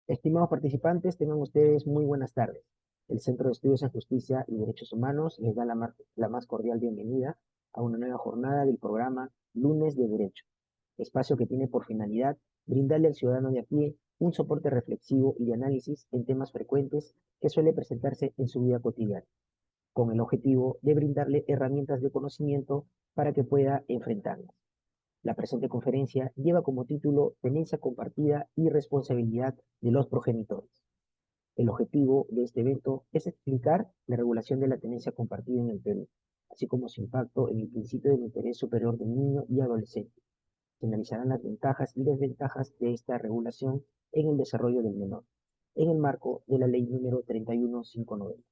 Estimados participantes, tengan ustedes muy buenas tardes. El Centro de Estudios en Justicia y Derechos Humanos les da la más cordial bienvenida a una nueva jornada del programa Lunes de Derecho, espacio que tiene por finalidad brindarle al ciudadano de a pie un soporte reflexivo y de análisis en temas frecuentes que suele presentarse en su vida cotidiana, con el objetivo de brindarle herramientas de conocimiento para que pueda enfrentarlas. La presente conferencia lleva como título Tenencia compartida y responsabilidad de los progenitores. El objetivo de este evento es explicar la regulación de la tenencia compartida en el Perú, así como su impacto en el principio del interés superior del niño y adolescente. Se analizarán las ventajas y desventajas de esta regulación en el desarrollo del menor, en el marco de la Ley número 31590.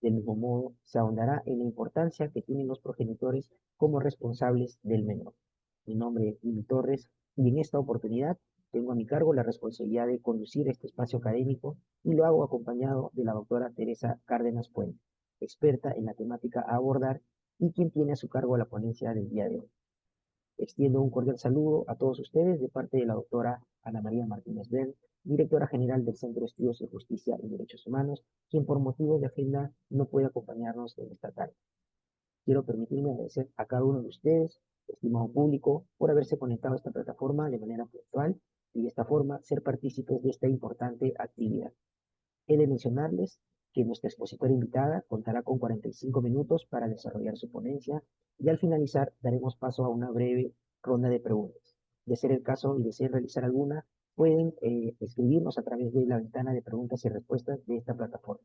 Del mismo modo, se ahondará en la importancia que tienen los progenitores como responsables del menor. Mi nombre es Jimmy Torres y en esta oportunidad tengo a mi cargo la responsabilidad de conducir este espacio académico y lo hago acompañado de la doctora Teresa Cárdenas Puente, experta en la temática a abordar y quien tiene a su cargo la ponencia del día de hoy. Extiendo un cordial saludo a todos ustedes de parte de la doctora Ana María Martínez Bell, directora general del Centro de Estudios de Justicia y Derechos Humanos, quien por motivos de agenda no puede acompañarnos en esta tarde. Quiero permitirme agradecer a cada uno de ustedes, estimado público, por haberse conectado a esta plataforma de manera puntual y de esta forma ser partícipes de esta importante actividad. He de mencionarles que nuestra expositora invitada contará con 45 minutos para desarrollar su ponencia y al finalizar daremos paso a una breve ronda de preguntas. De ser el caso y deseen realizar alguna, pueden escribirnos a través de la ventana de preguntas y respuestas de esta plataforma.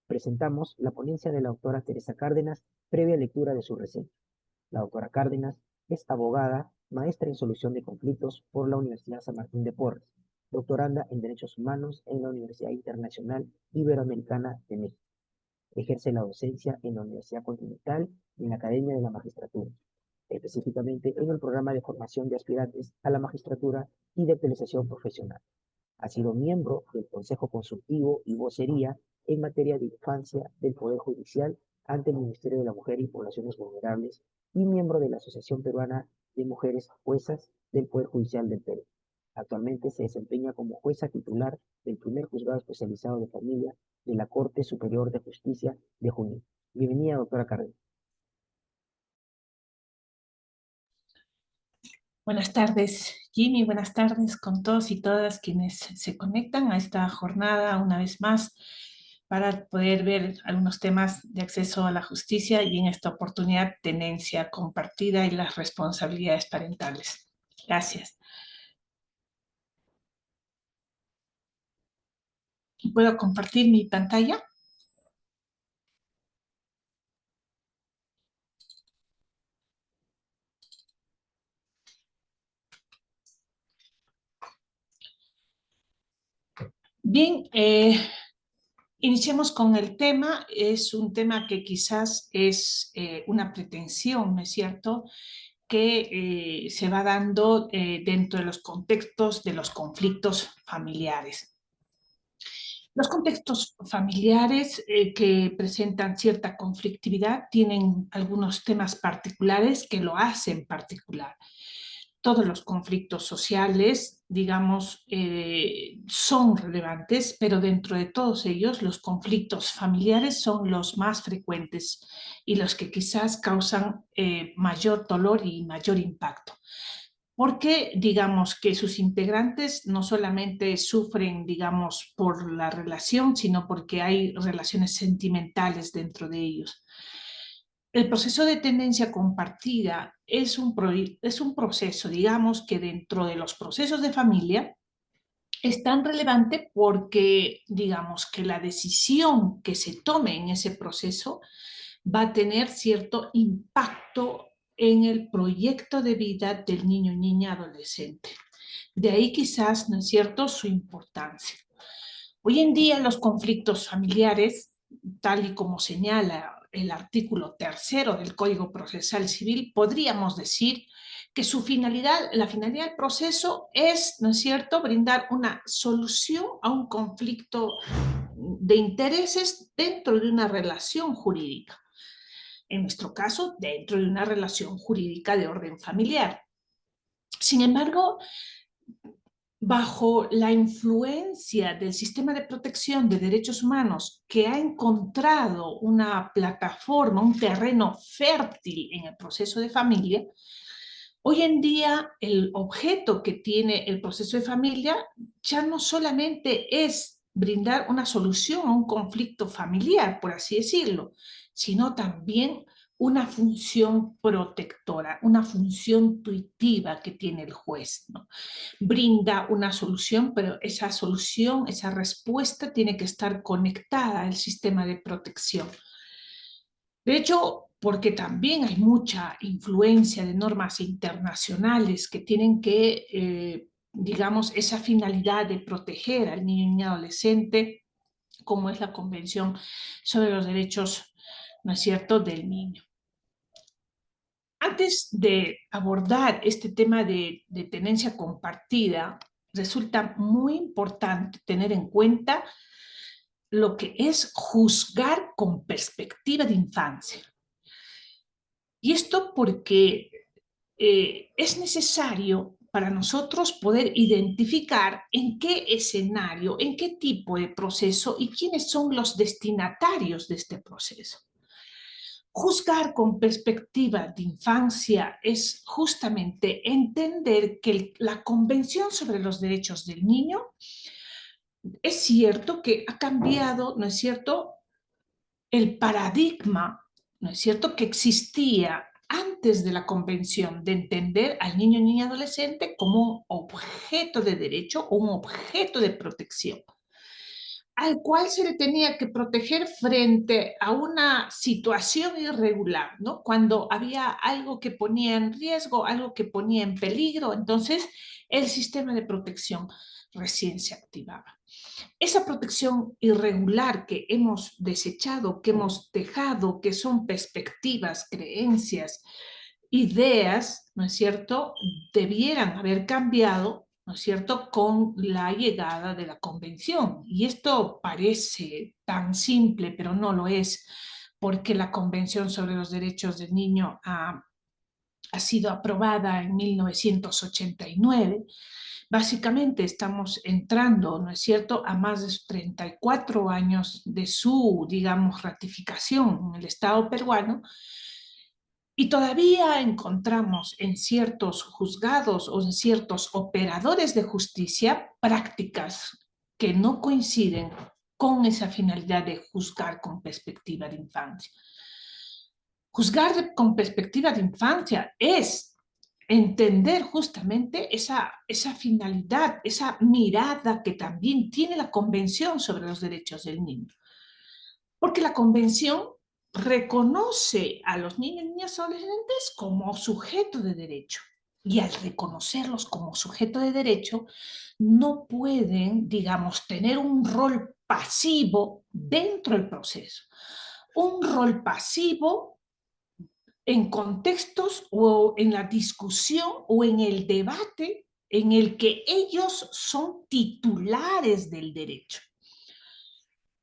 Presentamos la ponencia de la doctora Teresa Cárdenas, previa lectura de su reseña. La doctora Cárdenas es abogada, maestra en solución de conflictos por la Universidad San Martín de Porres, doctoranda en Derechos Humanos en la Universidad Internacional Iberoamericana de México. Ejerce la docencia en la Universidad Continental y en la Academia de la Magistratura, específicamente en el programa de formación de aspirantes a la magistratura y de actualización profesional. Ha sido miembro del Consejo Consultivo y Vocería en materia de infancia del Poder Judicial ante el Ministerio de la Mujer y Poblaciones Vulnerables y miembro de la Asociación Peruana de Mujeres Juezas del Poder Judicial del Perú. Actualmente se desempeña como jueza titular del primer juzgado especializado de familia de la Corte Superior de Justicia de Junín. Bienvenida, doctora Cárdenas. Buenas tardes, Jimmy. Buenas tardes con todos y todas quienes se conectan a esta jornada una vez más para poder ver algunos temas de acceso a la justicia y en esta oportunidad tenencia compartida y las responsabilidades parentales. Gracias. ¿Puedo compartir mi pantalla? Bien, iniciemos con el tema. Es un tema que quizás es una pretensión, ¿no es cierto?, que se va dando dentro de los contextos de los conflictos familiares. Los contextos familiares que presentan cierta conflictividad tienen algunos temas particulares que lo hacen particular. Todos los conflictos sociales, digamos, son relevantes, pero dentro de todos ellos los conflictos familiares son los más frecuentes y los que quizás causan mayor dolor y mayor impacto. Porque, digamos, que sus integrantes no solamente sufren, digamos, por la relación, sino porque hay relaciones sentimentales dentro de ellos. El proceso de tendencia compartida es un proceso, digamos, que dentro de los procesos de familia es tan relevante porque, digamos, que la decisión que se tome en ese proceso va a tener cierto impacto en el proyecto de vida del niño, niña, adolescente. De ahí quizás, ¿no es cierto?, su importancia. Hoy en día los conflictos familiares, tal y como señala el artículo 3 del Código Procesal Civil, podríamos decir que la finalidad del proceso es, ¿no es cierto?, brindar una solución a un conflicto de intereses dentro de una relación jurídica. En nuestro caso, dentro de una relación jurídica de orden familiar. Sin embargo, bajo la influencia del sistema de protección de derechos humanos que ha encontrado una plataforma, un terreno fértil en el proceso de familia, hoy en día el objeto que tiene el proceso de familia ya no solamente es brindar una solución a un conflicto familiar, por así decirlo, sino también una función protectora, una función tuitiva que tiene el juez, ¿no? Brinda una solución, pero esa solución, esa respuesta tiene que estar conectada al sistema de protección. De hecho, porque también hay mucha influencia de normas internacionales que tienen que, digamos, esa finalidad de proteger al niño y niña adolescente, como es la Convención sobre los Derechos, ¿no es cierto?, del niño. Antes de abordar este tema de tenencia compartida, resulta muy importante tener en cuenta lo que es juzgar con perspectiva de infancia. Y esto porque es necesario para nosotros poder identificar en qué escenario, en qué tipo de proceso y quiénes son los destinatarios de este proceso. Juzgar con perspectiva de infancia es justamente entender que la Convención sobre los Derechos del Niño es cierto que ha cambiado, ¿no es cierto?, el paradigma, ¿no es cierto?, que existía antes de la Convención de entender al niño, niña, adolescente como un objeto de derecho o un objeto de protección, al cual se le tenía que proteger frente a una situación irregular, ¿no? Cuando había algo que ponía en riesgo, algo que ponía en peligro, entonces el sistema de protección recién se activaba. Esa protección irregular que hemos desechado, que hemos dejado, que son perspectivas, creencias, ideas, ¿no es cierto?, debieran haber cambiado, ¿no es cierto?, con la llegada de la Convención. Y esto parece tan simple, pero no lo es, porque la Convención sobre los Derechos del Niño ha sido aprobada en 1989. Básicamente estamos entrando, ¿no es cierto?, a más de 34 años de su, digamos, ratificación en el Estado peruano, y todavía encontramos en ciertos juzgados o en ciertos operadores de justicia prácticas que no coinciden con esa finalidad de juzgar con perspectiva de infancia. Juzgar con perspectiva de infancia es entender justamente esa finalidad, esa mirada que también tiene la Convención sobre los Derechos del Niño. Porque la Convención reconoce a los niños y niñas adolescentes como sujeto de derecho. Y al reconocerlos como sujeto de derecho, no pueden, digamos, tener un rol pasivo dentro del proceso. Un rol pasivo en contextos o en la discusión o en el debate en el que ellos son titulares del derecho.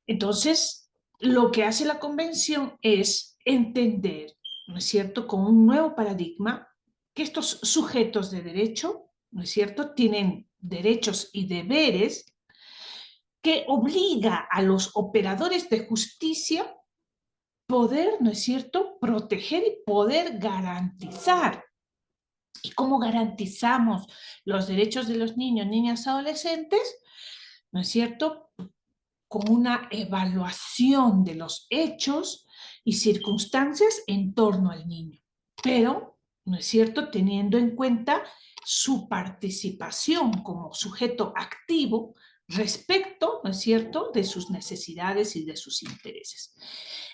Entonces, lo que hace la Convención es entender, ¿no es cierto?, con un nuevo paradigma, que estos sujetos de derecho, ¿no es cierto?, tienen derechos y deberes que obliga a los operadores de justicia poder, ¿no es cierto?, proteger y poder garantizar. ¿Y cómo garantizamos los derechos de los niños, niñas, adolescentes? ¿No es cierto?, con una evaluación de los hechos y circunstancias en torno al niño, pero, ¿no es cierto?, teniendo en cuenta su participación como sujeto activo respecto, ¿no es cierto?, de sus necesidades y de sus intereses.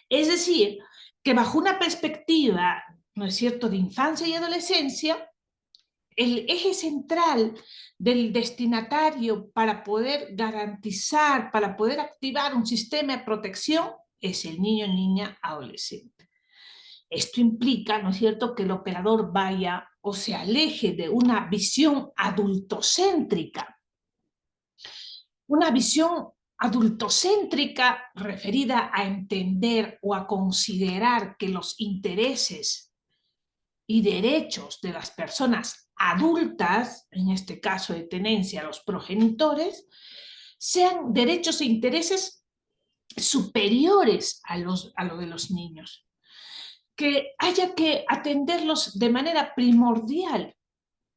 Es decir, que bajo una perspectiva, ¿no es cierto?, de infancia y adolescencia, el eje central del destinatario para poder garantizar, para poder activar un sistema de protección es el niño, niña, adolescente. Esto implica, ¿no es cierto?, que el operador vaya o se aleje de una visión adultocéntrica. Una visión adultocéntrica referida a entender o a considerar que los intereses y derechos de las personas adultas, en este caso de tenencia, los progenitores, sean derechos e intereses superiores a lo de los niños, que haya que atenderlos de manera primordial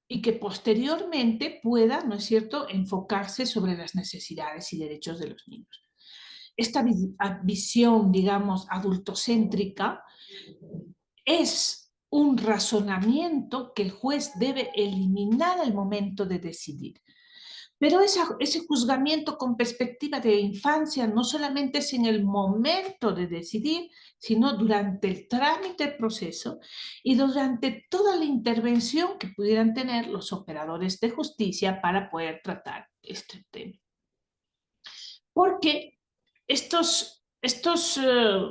y que posteriormente pueda, ¿no es cierto?, enfocarse sobre las necesidades y derechos de los niños. Esta visión, digamos, adultocéntrica es un razonamiento que el juez debe eliminar al momento de decidir. Pero ese juzgamiento con perspectiva de infancia no solamente es en el momento de decidir, sino durante el trámite del proceso y durante toda la intervención que pudieran tener los operadores de justicia para poder tratar este tema. Porque estos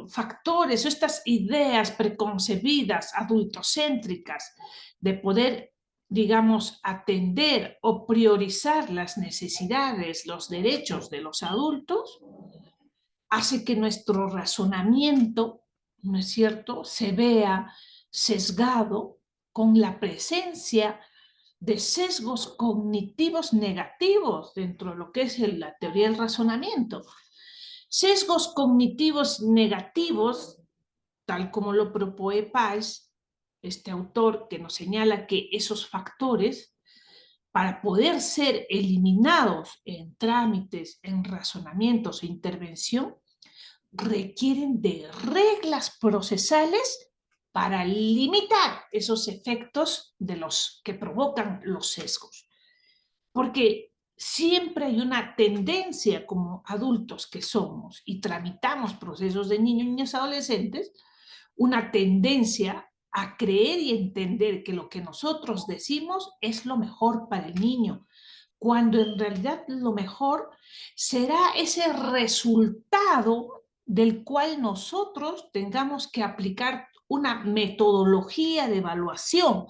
factores o estas ideas preconcebidas, adultocéntricas, de poder, digamos, atender o priorizar las necesidades, los derechos de los adultos, hace que nuestro razonamiento, ¿no es cierto?, se vea sesgado con la presencia de sesgos cognitivos negativos dentro de lo que es la teoría del razonamiento. Sesgos cognitivos negativos, tal como lo propone Paz, este autor que nos señala que esos factores, para poder ser eliminados en trámites, en razonamientos e intervención, requieren de reglas procesales para limitar esos efectos de los que provocan los sesgos. Porque siempre hay una tendencia como adultos que somos y tramitamos procesos de niños y niñas adolescentes, una tendencia a creer y entender que lo que nosotros decimos es lo mejor para el niño, cuando en realidad lo mejor será ese resultado del cual nosotros tengamos que aplicar una metodología de evaluación,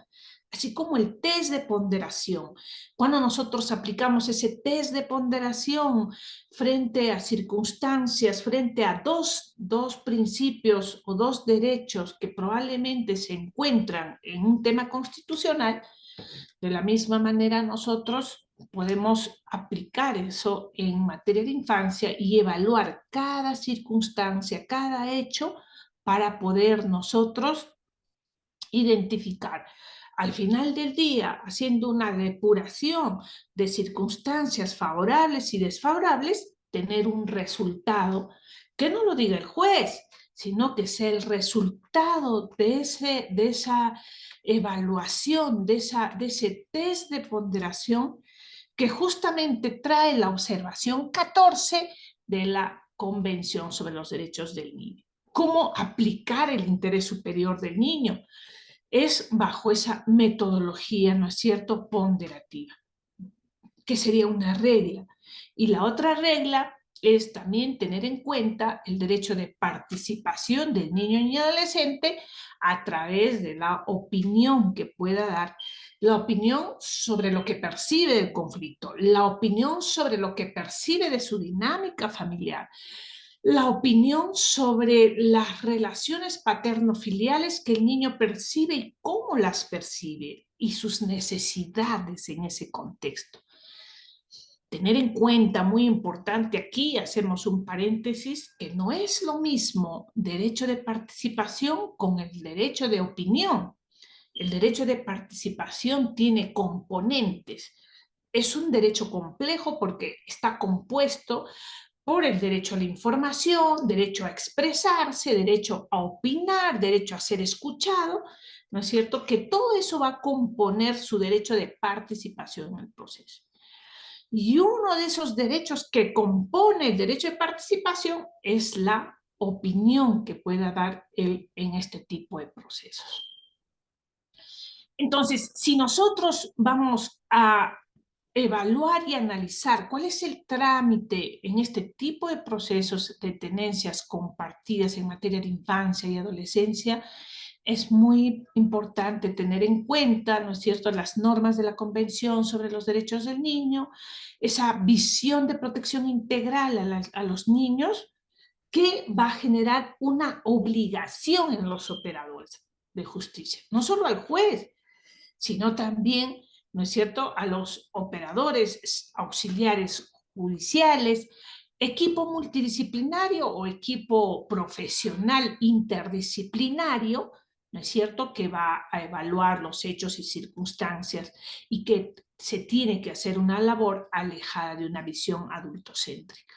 así como el test de ponderación. Cuando nosotros aplicamos ese test de ponderación frente a circunstancias, frente a dos principios o dos derechos que probablemente se encuentran en un tema constitucional, de la misma manera nosotros podemos aplicar eso en materia de infancia y evaluar cada circunstancia, cada hecho, para poder nosotros identificar. Al final del día, haciendo una depuración de circunstancias favorables y desfavorables, tener un resultado que no lo diga el juez, sino que sea el resultado de esa evaluación, de ese test de ponderación que justamente trae la observación 14 de la Convención sobre los Derechos del Niño. ¿Cómo aplicar el interés superior del niño? Es bajo esa metodología, ¿no es cierto?, ponderativa, que sería una regla. Y la otra regla es también tener en cuenta el derecho de participación del niño y adolescente a través de la opinión que pueda dar, la opinión sobre lo que percibe del conflicto, la opinión sobre lo que percibe de su dinámica familiar, la opinión sobre las relaciones paterno-filiales que el niño percibe y cómo las percibe y sus necesidades en ese contexto. Tener en cuenta, muy importante aquí, hacemos un paréntesis, que no es lo mismo derecho de participación con el derecho de opinión. El derecho de participación tiene componentes. Es un derecho complejo porque está compuesto por el derecho a la información, derecho a expresarse, derecho a opinar, derecho a ser escuchado, ¿no es cierto? Que todo eso va a componer su derecho de participación en el proceso. Y uno de esos derechos que compone el derecho de participación es la opinión que pueda dar él en este tipo de procesos. Entonces, si nosotros vamos a evaluar y analizar cuál es el trámite en este tipo de procesos de tenencias compartidas en materia de infancia y adolescencia, es muy importante tener en cuenta, ¿no es cierto?, las normas de la Convención sobre los Derechos del Niño, esa visión de protección integral a los niños que va a generar una obligación en los operadores de justicia, no solo al juez, sino también ¿no es cierto?, a los operadores auxiliares judiciales, equipo multidisciplinario o equipo profesional interdisciplinario, ¿no es cierto?, que va a evaluar los hechos y circunstancias y que se tiene que hacer una labor alejada de una visión adultocéntrica.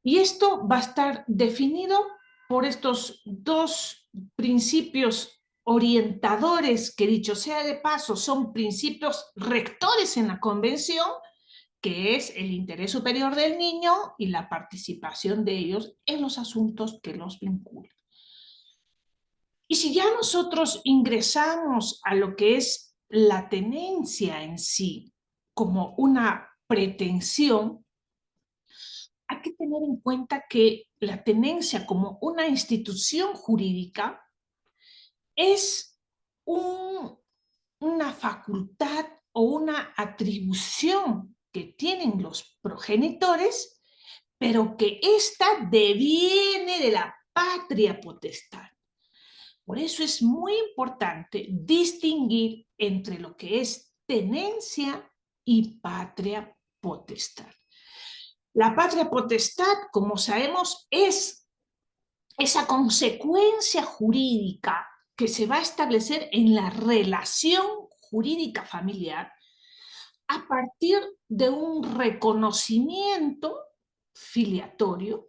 Y esto va a estar definido por estos dos principios orientadores, que dicho sea de paso, son principios rectores en la Convención, que es el interés superior del niño y la participación de ellos en los asuntos que los vinculan. Y si ya nosotros ingresamos a lo que es la tenencia en sí, como una pretensión, hay que tener en cuenta que la tenencia como una institución jurídica es una facultad o una atribución que tienen los progenitores, pero que ésta deviene de la patria potestad. Por eso es muy importante distinguir entre lo que es tenencia y patria potestad. La patria potestad, como sabemos, es esa consecuencia jurídica que se va a establecer en la relación jurídica familiar a partir de un reconocimiento filiatorio,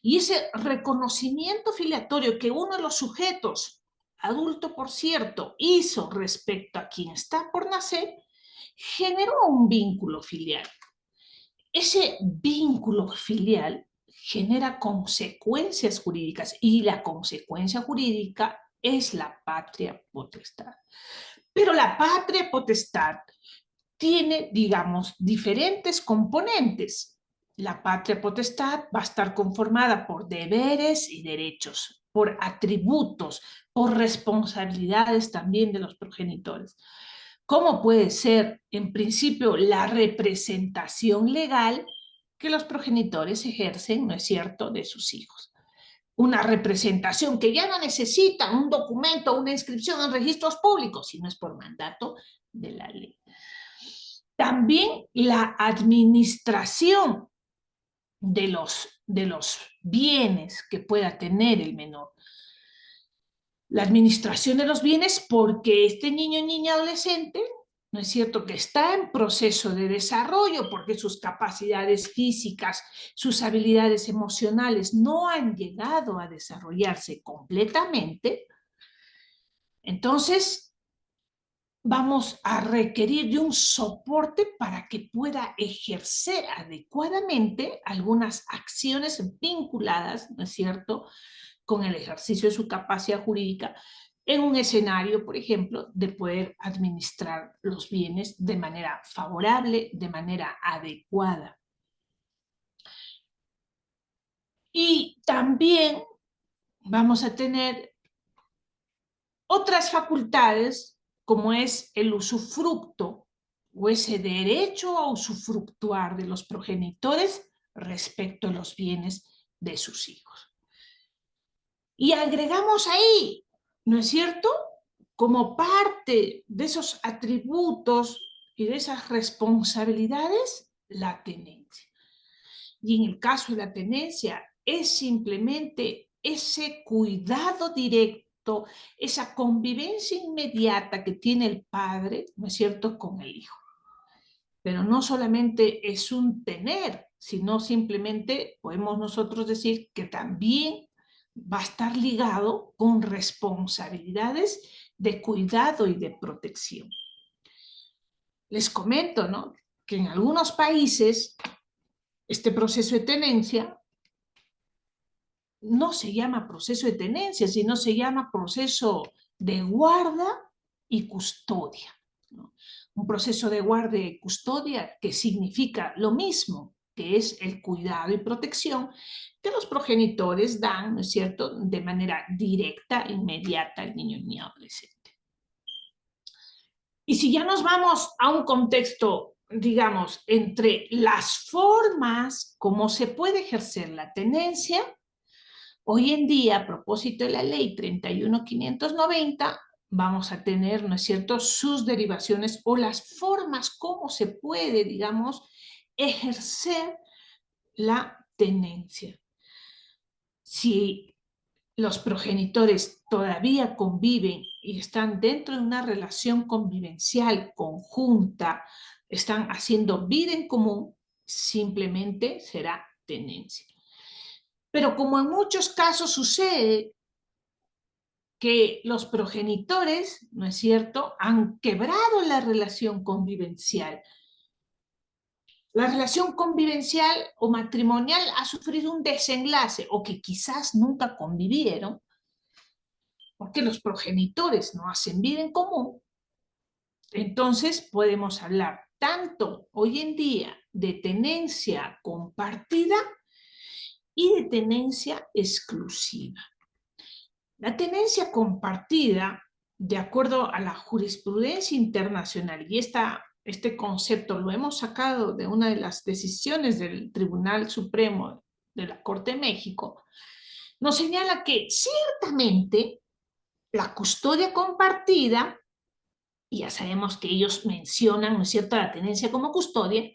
y ese reconocimiento filiatorio que uno de los sujetos, adulto por cierto, hizo respecto a quien está por nacer, generó un vínculo filial. Ese vínculo filial genera consecuencias jurídicas y la consecuencia jurídica es la patria potestad. Pero la patria potestad tiene, digamos, diferentes componentes. La patria potestad va a estar conformada por deberes y derechos, por atributos, por responsabilidades también de los progenitores. ¿Cómo puede ser, en principio, la representación legal que los progenitores ejercen, ¿no es cierto?, de sus hijos? Una representación que ya no necesita un documento o una inscripción en registros públicos, sino es por mandato de la ley. También la administración de los bienes que pueda tener el menor. La administración de los bienes porque este niño, niña, adolescente, ¿no es cierto?, que está en proceso de desarrollo porque sus capacidades físicas, sus habilidades emocionales no han llegado a desarrollarse completamente. Entonces, vamos a requerir de un soporte para que pueda ejercer adecuadamente algunas acciones vinculadas, ¿no es cierto?, con el ejercicio de su capacidad jurídica en un escenario, por ejemplo, de poder administrar los bienes de manera favorable, de manera adecuada. Y también vamos a tener otras facultades, como es el usufructo o ese derecho a usufructuar de los progenitores respecto a los bienes de sus hijos. Y agregamos ahí, ¿no es cierto?, como parte de esos atributos y de esas responsabilidades, la tenencia. Y en el caso de la tenencia, es simplemente ese cuidado directo, esa convivencia inmediata que tiene el padre, ¿no es cierto?, con el hijo. Pero no solamente es un tener, sino simplemente podemos nosotros decir que también va a estar ligado con responsabilidades de cuidado y de protección. Les comento, ¿no?, que en algunos países este proceso de tenencia no se llama proceso de tenencia, sino se llama proceso de guarda y custodia, ¿no? Un proceso de guarda y custodia que significa lo mismo, que es el cuidado y protección que los progenitores dan, ¿no es cierto?, de manera directa, inmediata al niño y adolescente. Y si ya nos vamos a un contexto, digamos, entre las formas como se puede ejercer la tenencia, hoy en día, a propósito de la ley 31.590, vamos a tener, ¿no es cierto?, sus derivaciones o las formas como se puede, digamos, ejercer la tenencia. Si los progenitores todavía conviven y están dentro de una relación convivencial conjunta, están haciendo vida en común, simplemente será tenencia. Pero como en muchos casos sucede que los progenitores, ¿no es cierto?, han quebrado la relación convivencial. La relación convivencial o matrimonial ha sufrido un desenlace o que quizás nunca convivieron, porque los progenitores no hacen vida en común. Entonces podemos hablar tanto hoy en día de tenencia compartida y de tenencia exclusiva. La tenencia compartida, de acuerdo a la jurisprudencia internacional, y este concepto lo hemos sacado de una de las decisiones del Tribunal Supremo de la Corte de México, nos señala que ciertamente la custodia compartida, y ya sabemos que ellos mencionan, ¿no es cierto?, la tenencia como custodia.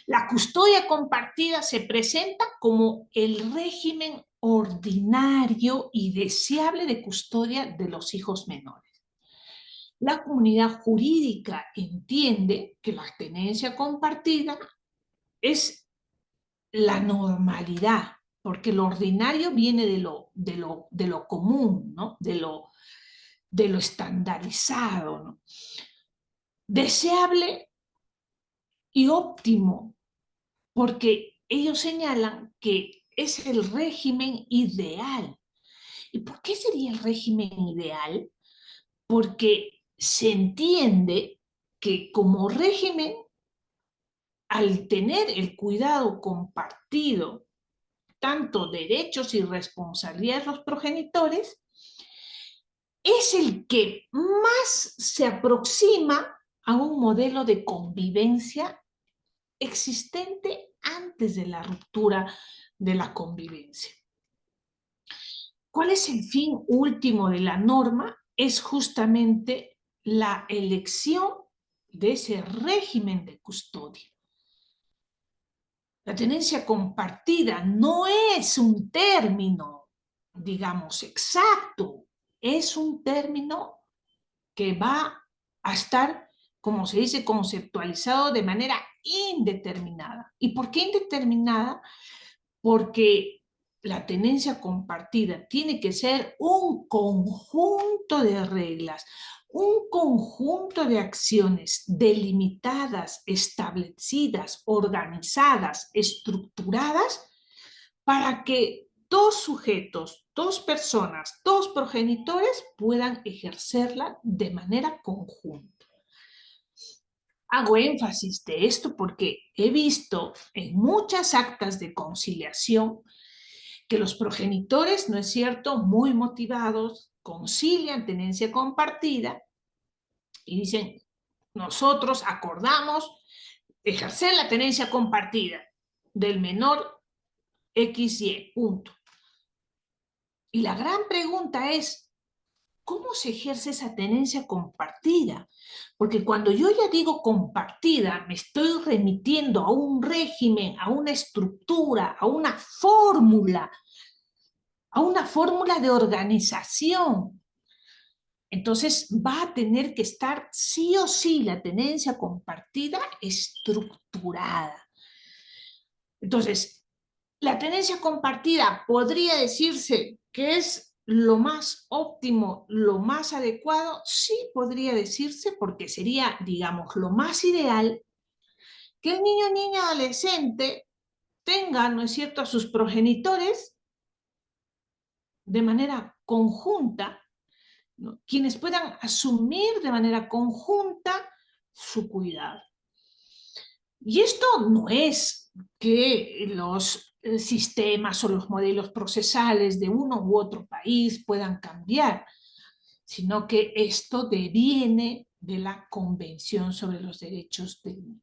La custodia compartida se presenta como el régimen ordinario y deseable de custodia de los hijos menores. La comunidad jurídica entiende que la tenencia compartida es la normalidad, porque lo ordinario viene de lo común, ¿no?, de lo estandarizado, ¿no? Deseable y óptimo, porque ellos señalan que es el régimen ideal. ¿Y por qué sería el régimen ideal? Porque se entiende que como régimen, al tener el cuidado compartido, tanto derechos y responsabilidades de los progenitores, es el que más se aproxima a un modelo de convivencia existente antes de la ruptura de la convivencia. ¿Cuál es el fin último de la norma? Es justamente la elección de ese régimen de custodia. La tenencia compartida no es un término, digamos, exacto, es un término que va a estar, como se dice, conceptualizado de manera indeterminada. ¿Y por qué indeterminada? Porque la tenencia compartida tiene que ser un conjunto de reglas, un conjunto de acciones delimitadas, establecidas, organizadas, estructuradas, para que dos sujetos, dos personas, dos progenitores puedan ejercerla de manera conjunta. Hago énfasis de esto porque he visto en muchas actas de conciliación que los progenitores, ¿no es cierto?, muy motivados, concilian tenencia compartida y dicen, nosotros acordamos ejercer la tenencia compartida del menor XY, punto. Y la gran pregunta es, ¿cómo se ejerce esa tenencia compartida? Porque cuando yo ya digo compartida, me estoy remitiendo a un régimen, a una estructura, a una fórmula de organización. Entonces va a tener que estar sí o sí la tenencia compartida estructurada. Entonces, la tenencia compartida podría decirse que es lo más óptimo, lo más adecuado. Sí, podría decirse, porque sería, digamos, lo más ideal que el niño, niña, adolescente tenga, ¿no es cierto?, a sus progenitores de manera conjunta, ¿no?, quienes puedan asumir de manera conjunta su cuidado. Y esto no es que los sistemas o los modelos procesales de uno u otro país puedan cambiar, sino que esto deviene de la Convención sobre los Derechos del Niño.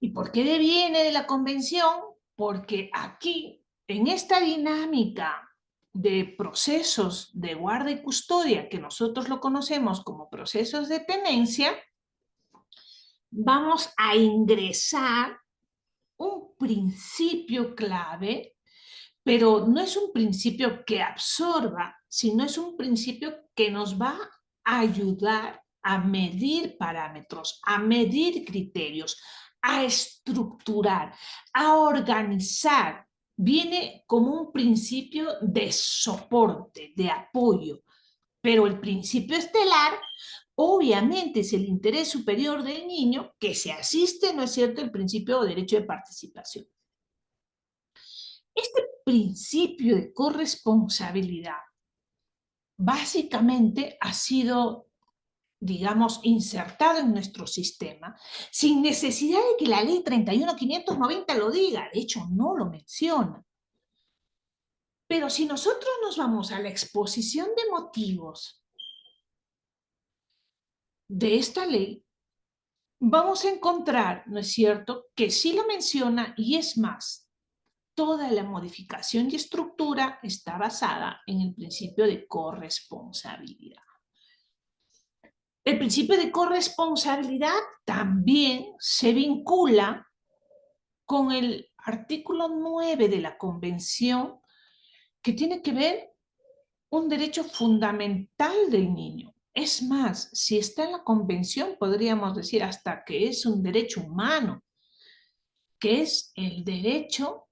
¿Y por qué deviene de la Convención? Porque aquí, en esta dinámica de procesos de guarda y custodia, que nosotros lo conocemos como procesos de tenencia, vamos a ingresar un principio clave, pero no es un principio que absorba, sino es un principio que nos va a ayudar a medir parámetros, a medir criterios, a estructurar, a organizar. Viene como un principio de soporte, de apoyo, pero el principio estelar obviamente es el interés superior del niño que se asiste, ¿no es cierto?, el principio de derecho de participación. Este principio de corresponsabilidad básicamente ha sido, digamos, insertado en nuestro sistema sin necesidad de que la ley 31.590 lo diga. De hecho, no lo menciona. Pero si nosotros nos vamos a la exposición de motivos de esta ley, vamos a encontrar, ¿no es cierto?, que sí lo menciona, y es más, toda la modificación y estructura está basada en el principio de corresponsabilidad. El principio de corresponsabilidad también se vincula con el artículo 9 de la Convención, que tiene que ver un derecho fundamental del niño. Es más, si está en la Convención, podríamos decir hasta que es un derecho humano, que es el derecho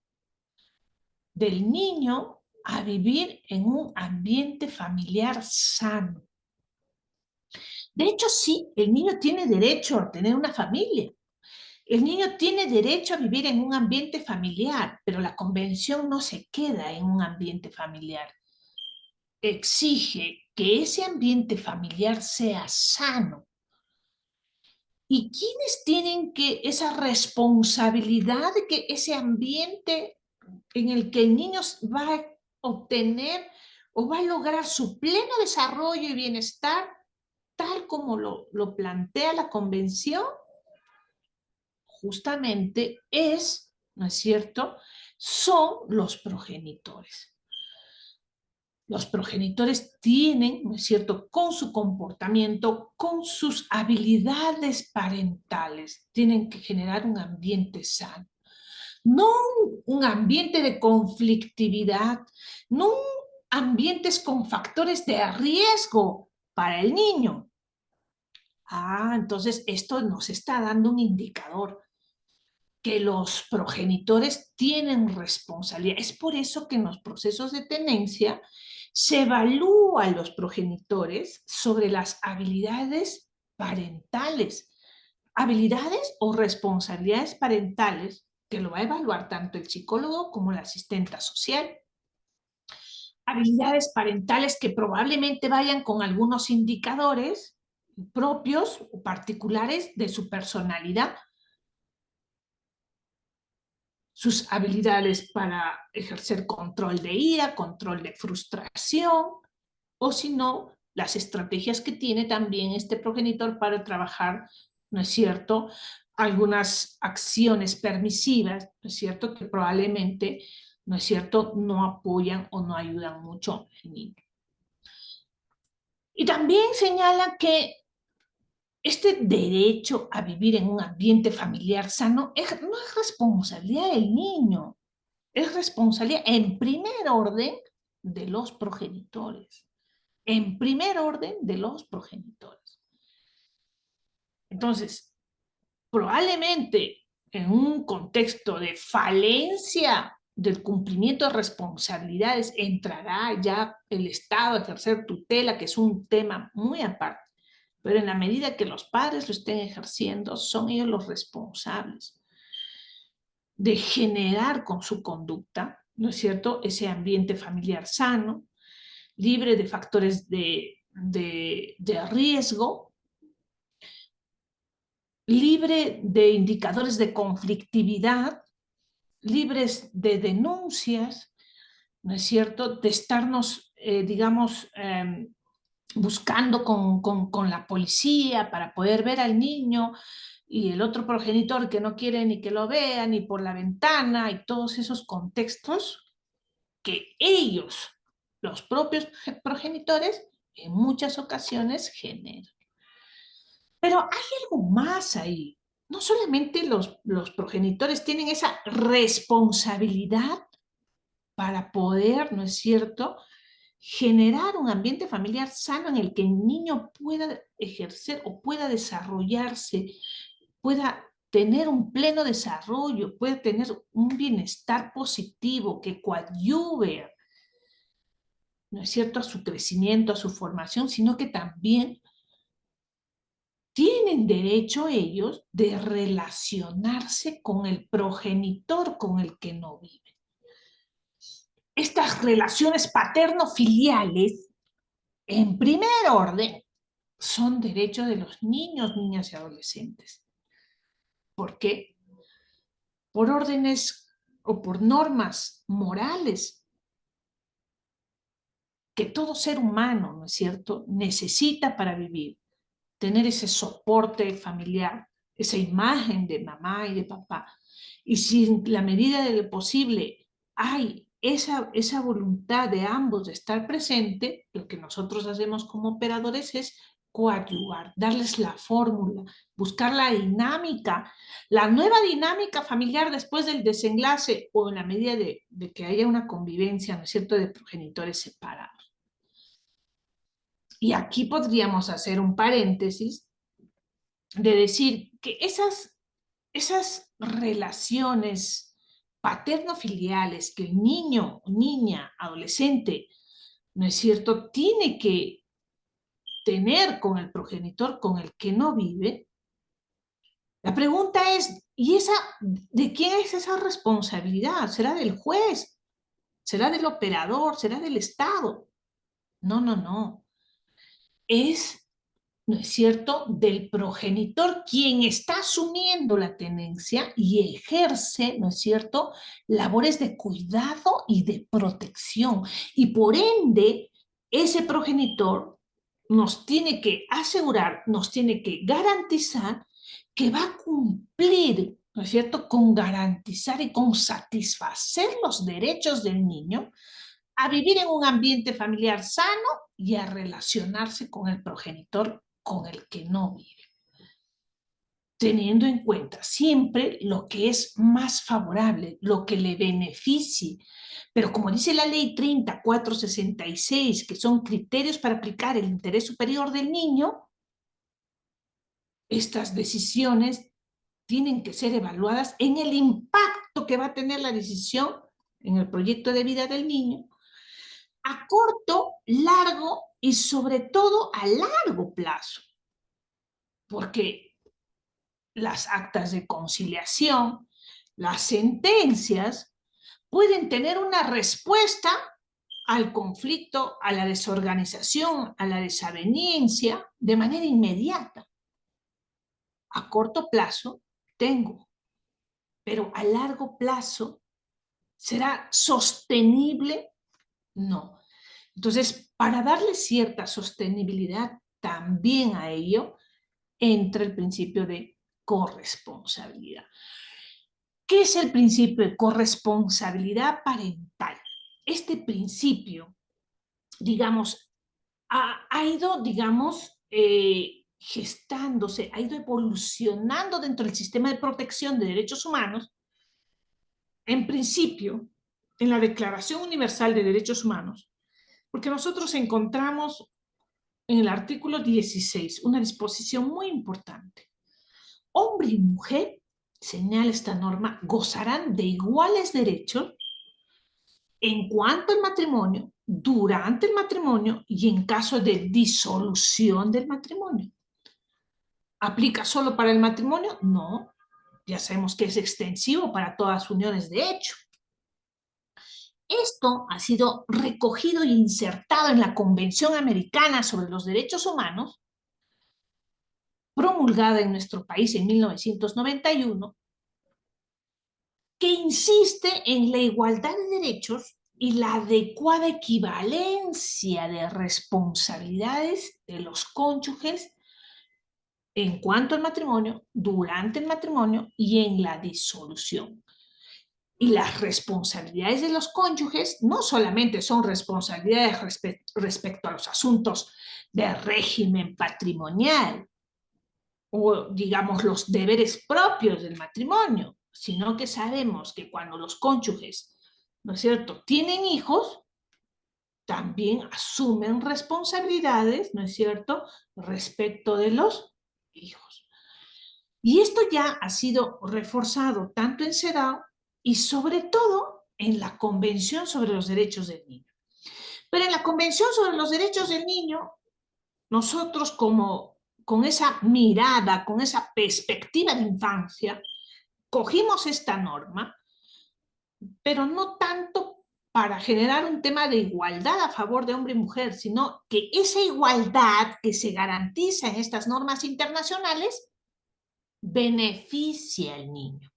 del niño a vivir en un ambiente familiar sano. De hecho, sí, el niño tiene derecho a tener una familia. El niño tiene derecho a vivir en un ambiente familiar, pero la convención no se queda en un ambiente familiar. Exige que ese ambiente familiar sea sano. ¿Y quiénes tienen esa responsabilidad de que ese ambiente en el que el niño va a obtener o va a lograr su pleno desarrollo y bienestar, tal como lo plantea la Convención? Justamente es, ¿no es cierto?, son los progenitores. Los progenitores tienen, ¿no es cierto?, con su comportamiento, con sus habilidades parentales, tienen que generar un ambiente sano. No un ambiente de conflictividad, no ambientes con factores de riesgo para el niño. Entonces esto nos está dando un indicador que los progenitores tienen responsabilidad. Es por eso que en los procesos de tenencia se evalúa a los progenitores sobre las habilidades parentales, habilidades o responsabilidades parentales, que lo va a evaluar tanto el psicólogo como la asistenta social. Habilidades parentales que probablemente vayan con algunos indicadores propios o particulares de su personalidad, sus habilidades para ejercer control de ira, control de frustración, o si no, las estrategias que tiene también este progenitor para trabajar, ¿no es cierto?, algunas acciones permisivas, ¿no es cierto?, que probablemente, ¿no es cierto?, no apoyan o no ayudan mucho al niño. Y también señala que este derecho a vivir en un ambiente familiar sano no es responsabilidad del niño, es responsabilidad en primer orden de los progenitores. En primer orden de los progenitores. Entonces, probablemente en un contexto de falencia del cumplimiento de responsabilidades entrará ya el Estado a ejercer tutela, que es un tema muy aparte. Pero en la medida que los padres lo estén ejerciendo, son ellos los responsables de generar con su conducta, ¿no es cierto?, ese ambiente familiar sano, libre de factores de riesgo, libre de indicadores de conflictividad, libres de denuncias, ¿no es cierto?, de estarnos, digamos, buscando con la policía para poder ver al niño, y el otro progenitor que no quiere ni que lo vea, ni por la ventana, y todos esos contextos que ellos los propios progenitores en muchas ocasiones generan. Pero hay algo más ahí. No solamente los progenitores tienen esa responsabilidad para poder, ¿no es cierto?, generar un ambiente familiar sano en el que el niño pueda ejercer o pueda desarrollarse, pueda tener un pleno desarrollo, pueda tener un bienestar positivo que coadyuve, ¿no es cierto?, a su crecimiento, a su formación, sino que también tienen derecho ellos de relacionarse con el progenitor con el que no viven. Estas relaciones paterno-filiales, en primer orden, son derechos de los niños, niñas y adolescentes. ¿Por qué? Por órdenes o por normas morales que todo ser humano, ¿no es cierto?, necesita para vivir. Tener ese soporte familiar, esa imagen de mamá y de papá. Y si en la medida de lo posible hay esa voluntad de ambos de estar presente, lo que nosotros hacemos como operadores es coadyuvar, darles la fórmula, buscar la dinámica, la nueva dinámica familiar después del desenlace o en la medida de que haya una convivencia, ¿no es cierto?, de progenitores separados. Y aquí podríamos hacer un paréntesis de decir que esas relaciones paterno-filiales que el niño, niña, adolescente, ¿no es cierto?, tiene que tener con el progenitor con el que no vive, la pregunta es, ¿de quién es esa responsabilidad? ¿Será del juez? ¿Será del operador? ¿Será del Estado? No, no, no. Es, ¿no es cierto?, del progenitor quien está asumiendo la tenencia y ejerce, ¿no es cierto?, labores de cuidado y de protección. Y por ende, ese progenitor nos tiene que asegurar, nos tiene que garantizar que va a cumplir, ¿no es cierto?, con garantizar y con satisfacer los derechos del niño a vivir en un ambiente familiar sano y a relacionarse con el progenitor con el que no vive, teniendo en cuenta siempre lo que es más favorable, lo que le beneficie. Pero como dice la ley 3466, que son criterios para aplicar el interés superior del niño, estas decisiones tienen que ser evaluadas en el impacto que va a tener la decisión en el proyecto de vida del niño, a corto, largo y sobre todo a largo plazo. Porque las actas de conciliación, las sentencias, pueden tener una respuesta al conflicto, a la desorganización, a la desaveniencia de manera inmediata. A corto plazo tengo, pero a largo plazo, ¿será sostenible? No. Entonces, para darle cierta sostenibilidad también a ello, entra el principio de corresponsabilidad. ¿Qué es el principio de corresponsabilidad parental? Este principio, digamos, ha ido, digamos, gestándose, ha ido evolucionando dentro del sistema de protección de derechos humanos. En principio, en la Declaración Universal de Derechos Humanos, porque nosotros encontramos en el artículo 16 una disposición muy importante. Hombre y mujer, señala esta norma, gozarán de iguales derechos en cuanto al matrimonio, durante el matrimonio y en caso de disolución del matrimonio. ¿Aplica solo para el matrimonio? No, ya sabemos que es extensivo para todas uniones de hecho. Esto ha sido recogido e insertado en la Convención Americana sobre los Derechos Humanos, promulgada en nuestro país en 1991, que insiste en la igualdad de derechos y la adecuada equivalencia de responsabilidades de los cónyuges en cuanto al matrimonio, durante el matrimonio y en la disolución. Y las responsabilidades de los cónyuges no solamente son responsabilidades respecto a los asuntos de régimen patrimonial o, digamos, los deberes propios del matrimonio, sino que sabemos que cuando los cónyuges, ¿no es cierto?, tienen hijos, también asumen responsabilidades, ¿no es cierto?, respecto de los hijos. Y esto ya ha sido reforzado tanto en CEDAW y sobre todo en la Convención sobre los Derechos del Niño. Pero en la Convención sobre los Derechos del Niño, nosotros como con esa mirada, con esa perspectiva de infancia, cogimos esta norma, pero no tanto para generar un tema de igualdad a favor de hombre y mujer, sino que esa igualdad que se garantiza en estas normas internacionales beneficia al niño.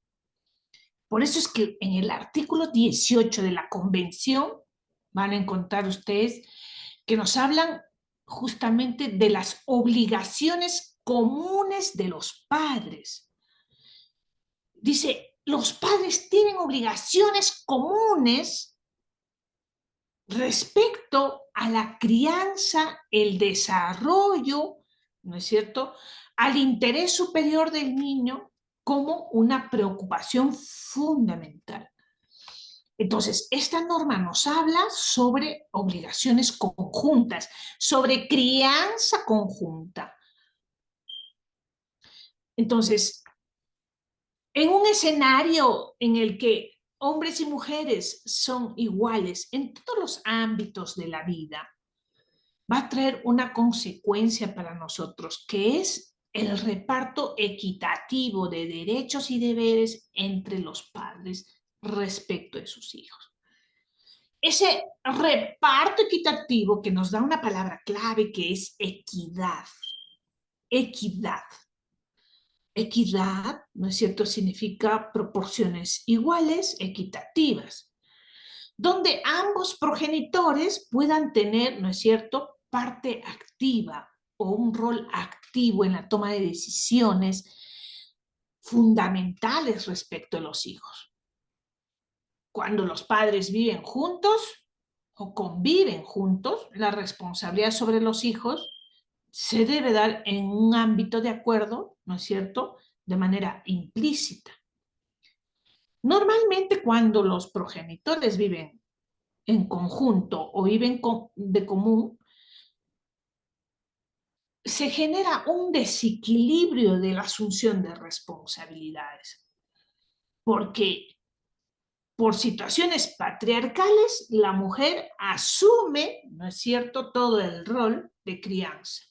Por eso es que en el artículo 18 de la Convención van a encontrar ustedes que nos hablan justamente de las obligaciones comunes de los padres. Dice, los padres tienen obligaciones comunes respecto a la crianza, el desarrollo, ¿no es cierto?, al interés superior del niño como una preocupación fundamental. Entonces, esta norma nos habla sobre obligaciones conjuntas, sobre crianza conjunta. Entonces, en un escenario en el que hombres y mujeres son iguales en todos los ámbitos de la vida, va a traer una consecuencia para nosotros, que es el reparto equitativo de derechos y deberes entre los padres respecto de sus hijos. Ese reparto equitativo que nos da una palabra clave que es equidad. Equidad. Equidad, ¿no es cierto?, significa proporciones iguales, equitativas, donde ambos progenitores puedan tener, ¿no es cierto?, parte activa o un rol activo en la toma de decisiones fundamentales respecto a los hijos. Cuando los padres viven juntos o conviven juntos, la responsabilidad sobre los hijos se debe dar en un ámbito de acuerdo, ¿no es cierto?, de manera implícita. Normalmente cuando los progenitores viven en conjunto o viven de común, se genera un desequilibrio de la asunción de responsabilidades, porque por situaciones patriarcales la mujer asume, ¿no es cierto?, todo el rol de crianza.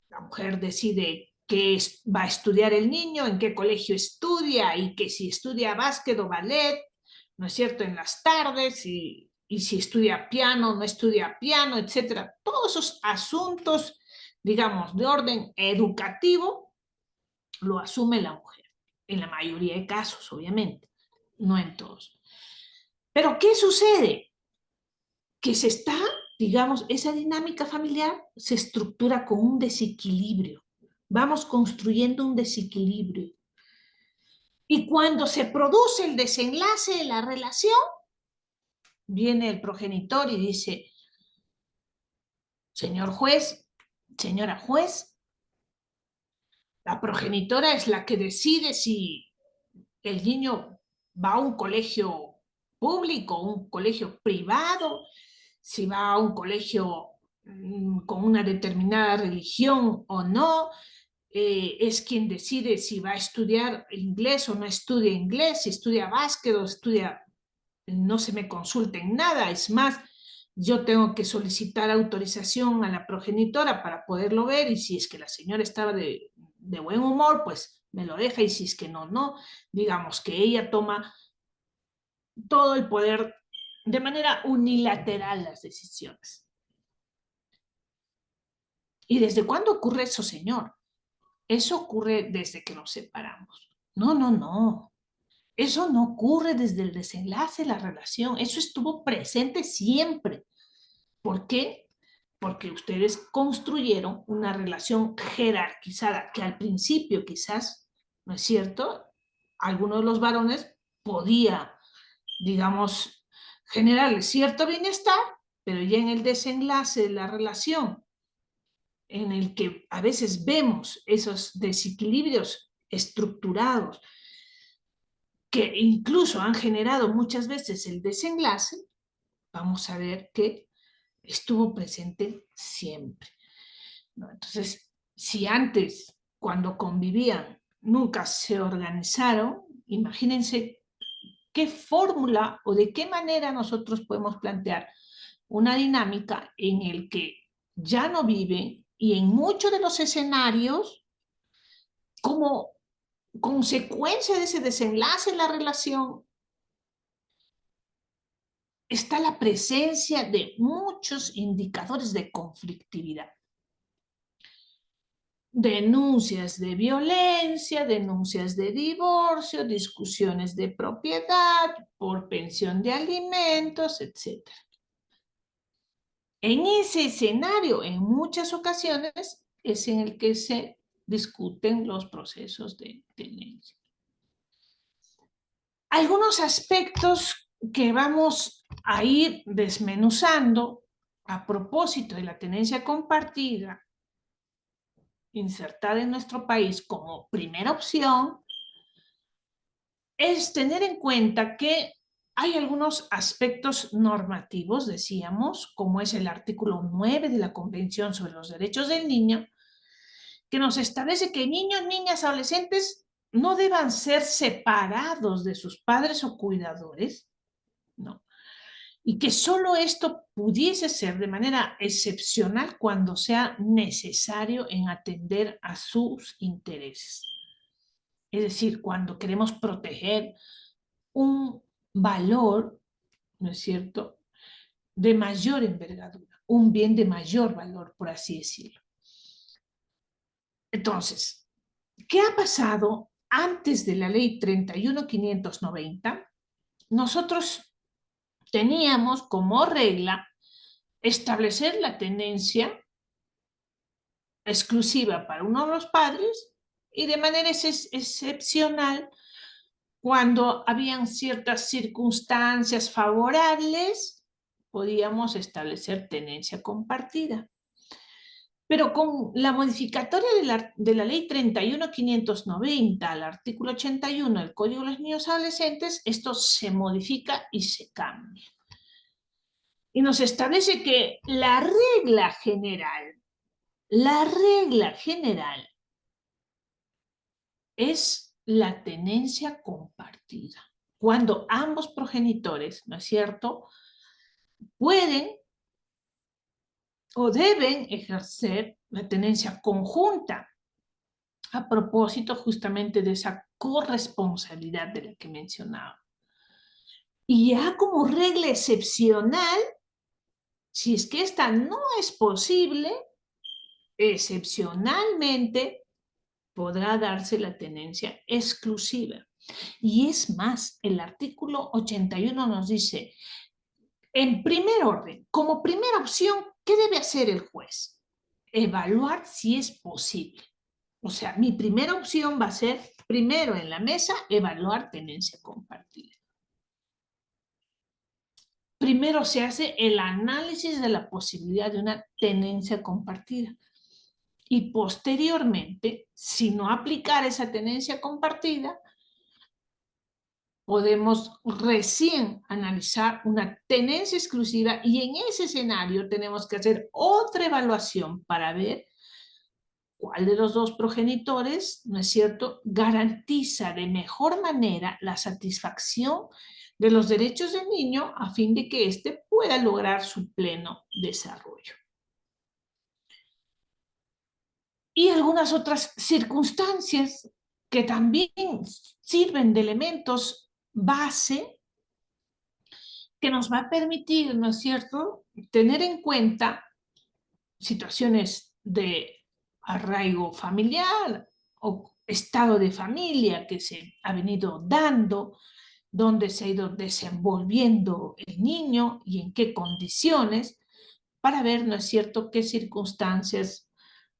La mujer decide qué va a estudiar el niño, en qué colegio estudia y que si estudia básquet o ballet, ¿no es cierto?, en las tardes y si estudia piano, no estudia piano, etcétera. Todos esos asuntos, digamos, de orden educativo, lo asume la mujer, en la mayoría de casos, obviamente, no en todos. Pero ¿qué sucede? Que se está, digamos, esa dinámica familiar se estructura con un desequilibrio. Vamos construyendo un desequilibrio. Y cuando se produce el desenlace de la relación, viene el progenitor y dice, señor juez, señora juez, la progenitora es la que decide si el niño va a un colegio público, un colegio privado, si va a un colegio con una determinada religión o no, es quien decide si va a estudiar inglés o no estudia inglés, si estudia básquet o estudia, no se me consulta en nada, es más, yo tengo que solicitar autorización a la progenitora para poderlo ver y si es que la señora estaba de buen humor, pues me lo deja y si es que no, no. Digamos que ella toma todo el poder de manera unilateral las decisiones. ¿Y desde cuándo ocurre eso, señor? Eso ocurre desde que nos separamos. No, no, no. Eso no ocurre desde el desenlace de la relación. Eso estuvo presente siempre. ¿Por qué? Porque ustedes construyeron una relación jerarquizada que al principio quizás, ¿no es cierto?, alguno de los varones podía digamos, generarle cierto bienestar, pero ya en el desenlace de la relación, en el que a veces vemos esos desequilibrios estructurados, que incluso han generado muchas veces el desenlace, vamos a ver que estuvo presente siempre, ¿no? Entonces, si antes, cuando convivían, nunca se organizaron, imagínense qué fórmula o de qué manera nosotros podemos plantear una dinámica en el que ya no viven y en muchos de los escenarios, como consecuencia de ese desenlace en la relación, está la presencia de muchos indicadores de conflictividad. Denuncias de violencia, denuncias de divorcio, discusiones de propiedad, por pensión de alimentos, etc. En ese escenario, en muchas ocasiones, es en el que se discuten los procesos de tenencia. Algunos aspectos que vamos a ir desmenuzando a propósito de la tenencia compartida insertada en nuestro país como primera opción es tener en cuenta que hay algunos aspectos normativos, decíamos, como es el artículo 9 de la Convención sobre los Derechos del Niño, que nos establece que niños, niñas, adolescentes no deban ser separados de sus padres o cuidadores, ¿no? Y que solo esto pudiese ser de manera excepcional cuando sea necesario en atender a sus intereses. Es decir, cuando queremos proteger un valor, ¿no es cierto?, de mayor envergadura, un bien de mayor valor, por así decirlo. Entonces, ¿qué ha pasado antes de la ley 31.590? Nosotros teníamos como regla establecer la tenencia exclusiva para uno de los padres y de manera excepcional, cuando habían ciertas circunstancias favorables, podíamos establecer tenencia compartida. Pero con la modificatoria de la ley 31.590 al artículo 81 del Código de los Niños y Adolescentes, esto se modifica y se cambia. Y nos establece que la regla general es la tenencia compartida. Cuando ambos progenitores, ¿no es cierto?, pueden o deben ejercer la tenencia conjunta, a propósito justamente de esa corresponsabilidad de la que mencionaba. Y ya como regla excepcional, si es que esta no es posible, excepcionalmente podrá darse la tenencia exclusiva. Y es más, el artículo 81 nos dice, en primer orden, como primera opción, ¿qué debe hacer el juez? Evaluar si es posible. O sea, mi primera opción va a ser, primero en la mesa, evaluar tenencia compartida. Primero se hace el análisis de la posibilidad de una tenencia compartida. Y posteriormente, si no aplicar esa tenencia compartida, podemos recién analizar una tenencia exclusiva y en ese escenario tenemos que hacer otra evaluación para ver cuál de los dos progenitores, ¿no es cierto?, garantiza de mejor manera la satisfacción de los derechos del niño a fin de que éste pueda lograr su pleno desarrollo. Y algunas otras circunstancias que también sirven de elementos base que nos va a permitir, ¿no es cierto?, tener en cuenta situaciones de arraigo familiar o estado de familia que se ha venido dando, donde se ha ido desenvolviendo el niño y en qué condiciones, para ver, ¿no es cierto?, qué circunstancias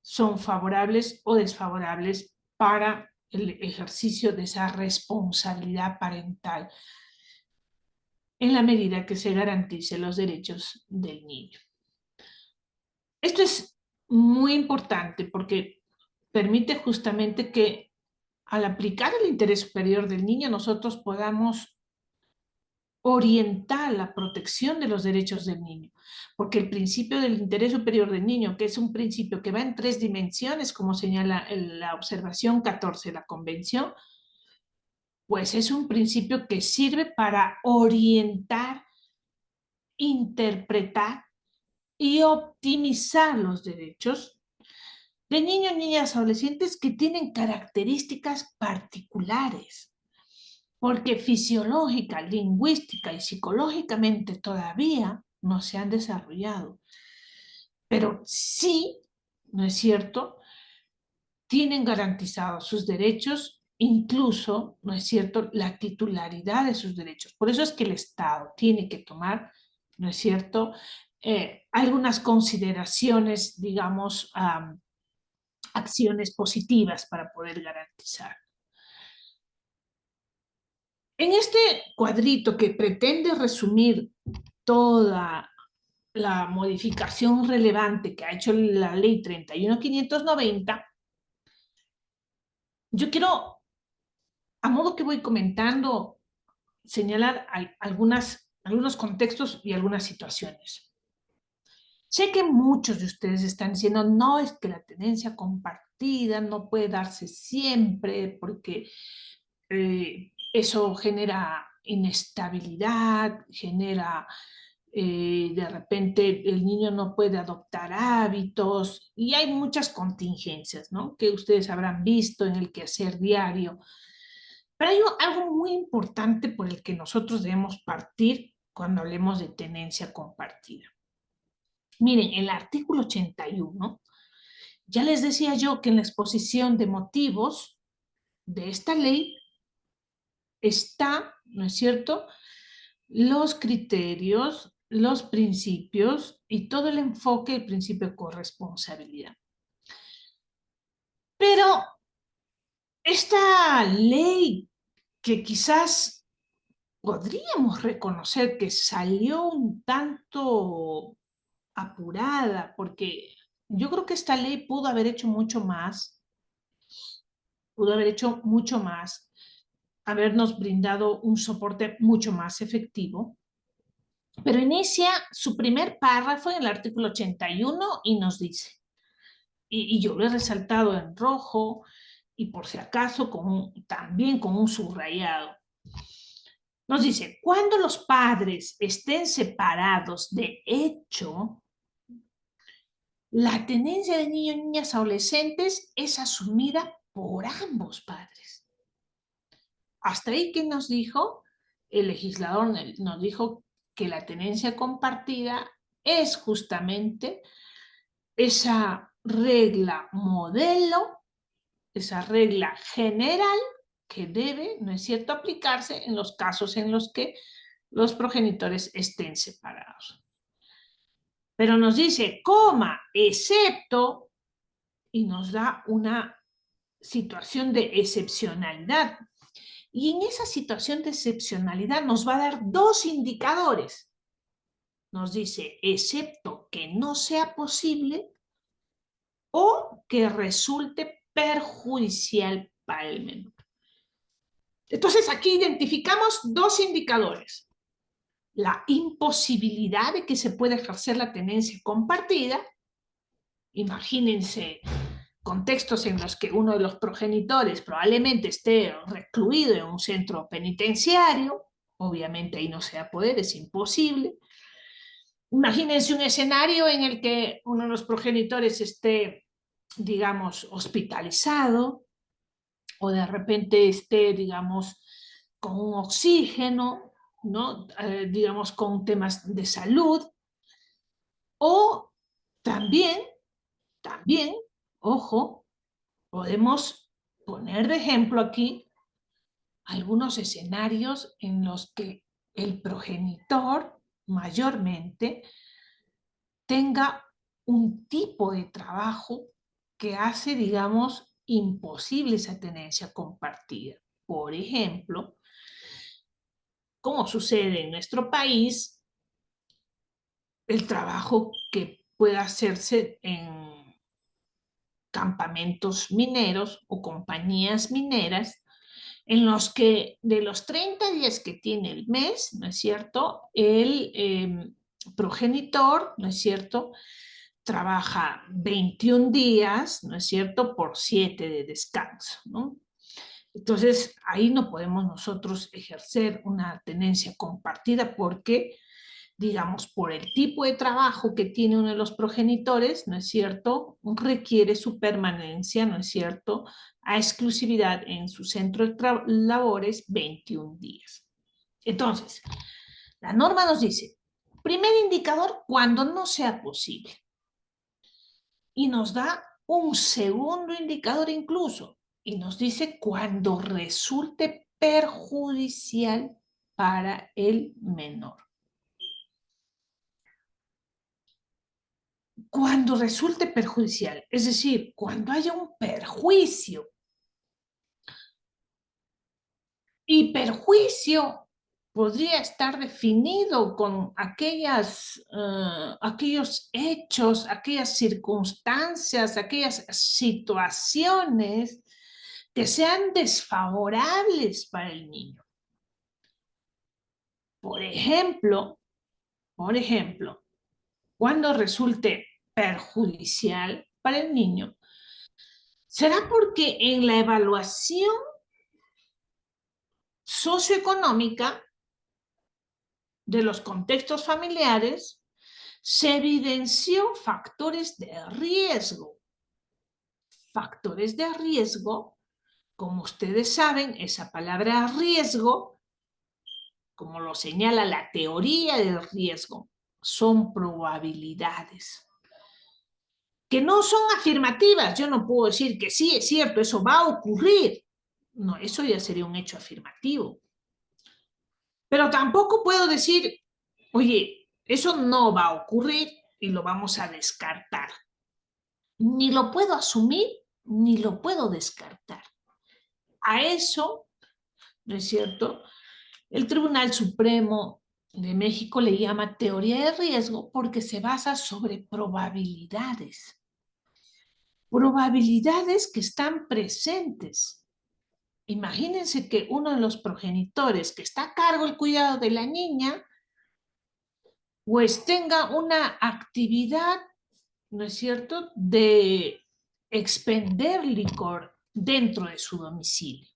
son favorables o desfavorables para el ejercicio de esa responsabilidad parental en la medida que se garanticen los derechos del niño. Esto es muy importante porque permite justamente que al aplicar el interés superior del niño nosotros podamos orientar la protección de los derechos del niño, porque el principio del interés superior del niño, que es un principio que va en 3 dimensiones, como señala la observación 14 de la Convención, pues es un principio que sirve para orientar, interpretar y optimizar los derechos de niños, niñas, adolescentes que tienen características particulares, porque fisiológica, lingüística y psicológicamente todavía no se han desarrollado, pero sí, ¿no es cierto?, tienen garantizados sus derechos, incluso, ¿no es cierto?, la titularidad de sus derechos. Por eso es que el Estado tiene que tomar, ¿no es cierto?, algunas consideraciones, digamos, acciones positivas para poder garantizar. En este cuadrito que pretende resumir toda la modificación relevante que ha hecho la ley 31.590, yo quiero, a modo que voy comentando, señalar algunos contextos y algunas situaciones. Sé que muchos de ustedes están diciendo, no, es que la tenencia compartida no puede darse siempre porque eso genera inestabilidad, genera de repente el niño no puede adoptar hábitos y hay muchas contingencias, ¿no?, que ustedes habrán visto en el quehacer diario. Pero hay algo muy importante por el que nosotros debemos partir cuando hablemos de tenencia compartida. Miren, el artículo 81, ya les decía yo que en la exposición de motivos de esta ley está, ¿no es cierto?, los criterios, los principios y todo el enfoque del principio de corresponsabilidad. Pero esta ley que quizás podríamos reconocer que salió un tanto apurada, porque yo creo que esta ley pudo haber hecho mucho más, habernos brindado un soporte mucho más efectivo, pero inicia su primer párrafo en el artículo 81 y nos dice, y yo lo he resaltado en rojo y por si acaso también con un subrayado. Nos dice, cuando los padres estén separados de hecho, la tenencia de niños y niñas adolescentes es asumida por ambos padres. Hasta ahí que nos dijo, el legislador nos dijo que la tenencia compartida es justamente esa regla modelo, esa regla general que debe, ¿no es cierto?, aplicarse en los casos en los que los progenitores estén separados. Pero nos dice, excepto, y nos da una situación de excepcionalidad. Y en esa situación de excepcionalidad nos va a dar 2 indicadores. Nos dice, excepto que no sea posible o que resulte perjudicial para el menor. Entonces aquí identificamos 2 indicadores. La imposibilidad de que se pueda ejercer la tenencia compartida. Imagínense contextos en los que uno de los progenitores probablemente esté recluido en un centro penitenciario, obviamente ahí no se va a poder, es imposible. Imagínense un escenario en el que uno de los progenitores esté, digamos, hospitalizado, o de repente esté, digamos, con un oxígeno, ¿no?, digamos, con temas de salud, o también, ojo, podemos poner de ejemplo aquí algunos escenarios en los que el progenitor mayormente tenga un tipo de trabajo que hace, digamos, imposible esa tenencia compartida. Por ejemplo, como sucede en nuestro país, el trabajo que pueda hacerse en campamentos mineros o compañías mineras, en los que de los 30 días que tiene el mes, ¿no es cierto?, el progenitor, ¿no es cierto?, trabaja 21 días, ¿no es cierto?, por 7 de descanso, ¿no? Entonces, ahí no podemos nosotros ejercer una tenencia compartida porque, digamos, por el tipo de trabajo que tiene uno de los progenitores, ¿no es cierto?, requiere su permanencia, ¿no es cierto?, a exclusividad en su centro de labores 21 días. Entonces, la norma nos dice, primer indicador, cuando no sea posible. Y nos da un segundo indicador incluso, y nos dice cuando resulte perjudicial para el menor. Cuando resulte perjudicial, es decir, cuando haya un perjuicio. Y perjuicio podría estar definido con aquellos hechos, aquellas circunstancias, aquellas situaciones que sean desfavorables para el niño. Por ejemplo, cuando resulte perjudicial para el niño, será porque en la evaluación socioeconómica de los contextos familiares se evidenció factores de riesgo. Factores de riesgo, como ustedes saben, esa palabra riesgo, como lo señala la teoría del riesgo, son probabilidades que no son afirmativas. Yo no puedo decir que sí, es cierto, eso va a ocurrir. No, eso ya sería un hecho afirmativo. Pero tampoco puedo decir, oye, eso no va a ocurrir y lo vamos a descartar. Ni lo puedo asumir, ni lo puedo descartar. A eso, ¿no es cierto?, el Tribunal Supremo de México le llama teoría de riesgo porque se basa sobre probabilidades. Probabilidades que están presentes. Imagínense que uno de los progenitores que está a cargo del cuidado de la niña, pues tenga una actividad, ¿no es cierto?, de expender licor dentro de su domicilio.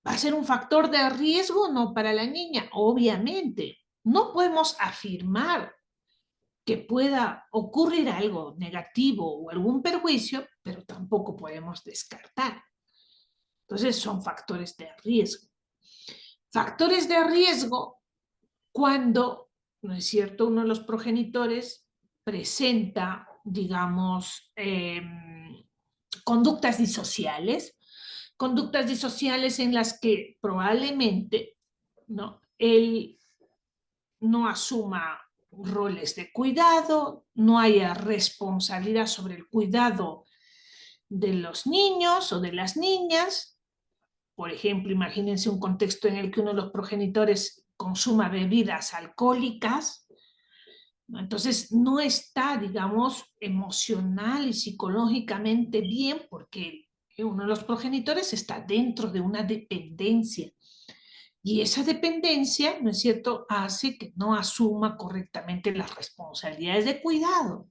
¿Va a ser un factor de riesgo? No para la niña, obviamente. No podemos afirmar que pueda ocurrir algo negativo o algún perjuicio, pero tampoco podemos descartar. Entonces son factores de riesgo. Factores de riesgo cuando, ¿no es cierto?, uno de los progenitores presenta, digamos, conductas disociales en las que probablemente, ¿no?, él no asuma roles de cuidado, no haya responsabilidad sobre el cuidado de los niños o de las niñas. Por ejemplo, imagínense un contexto en el que uno de los progenitores consuma bebidas alcohólicas, ¿no? Entonces no está, digamos, emocional y psicológicamente bien porque uno de los progenitores está dentro de una dependencia. Y esa dependencia, ¿no es cierto?, hace que no asuma correctamente las responsabilidades de cuidado.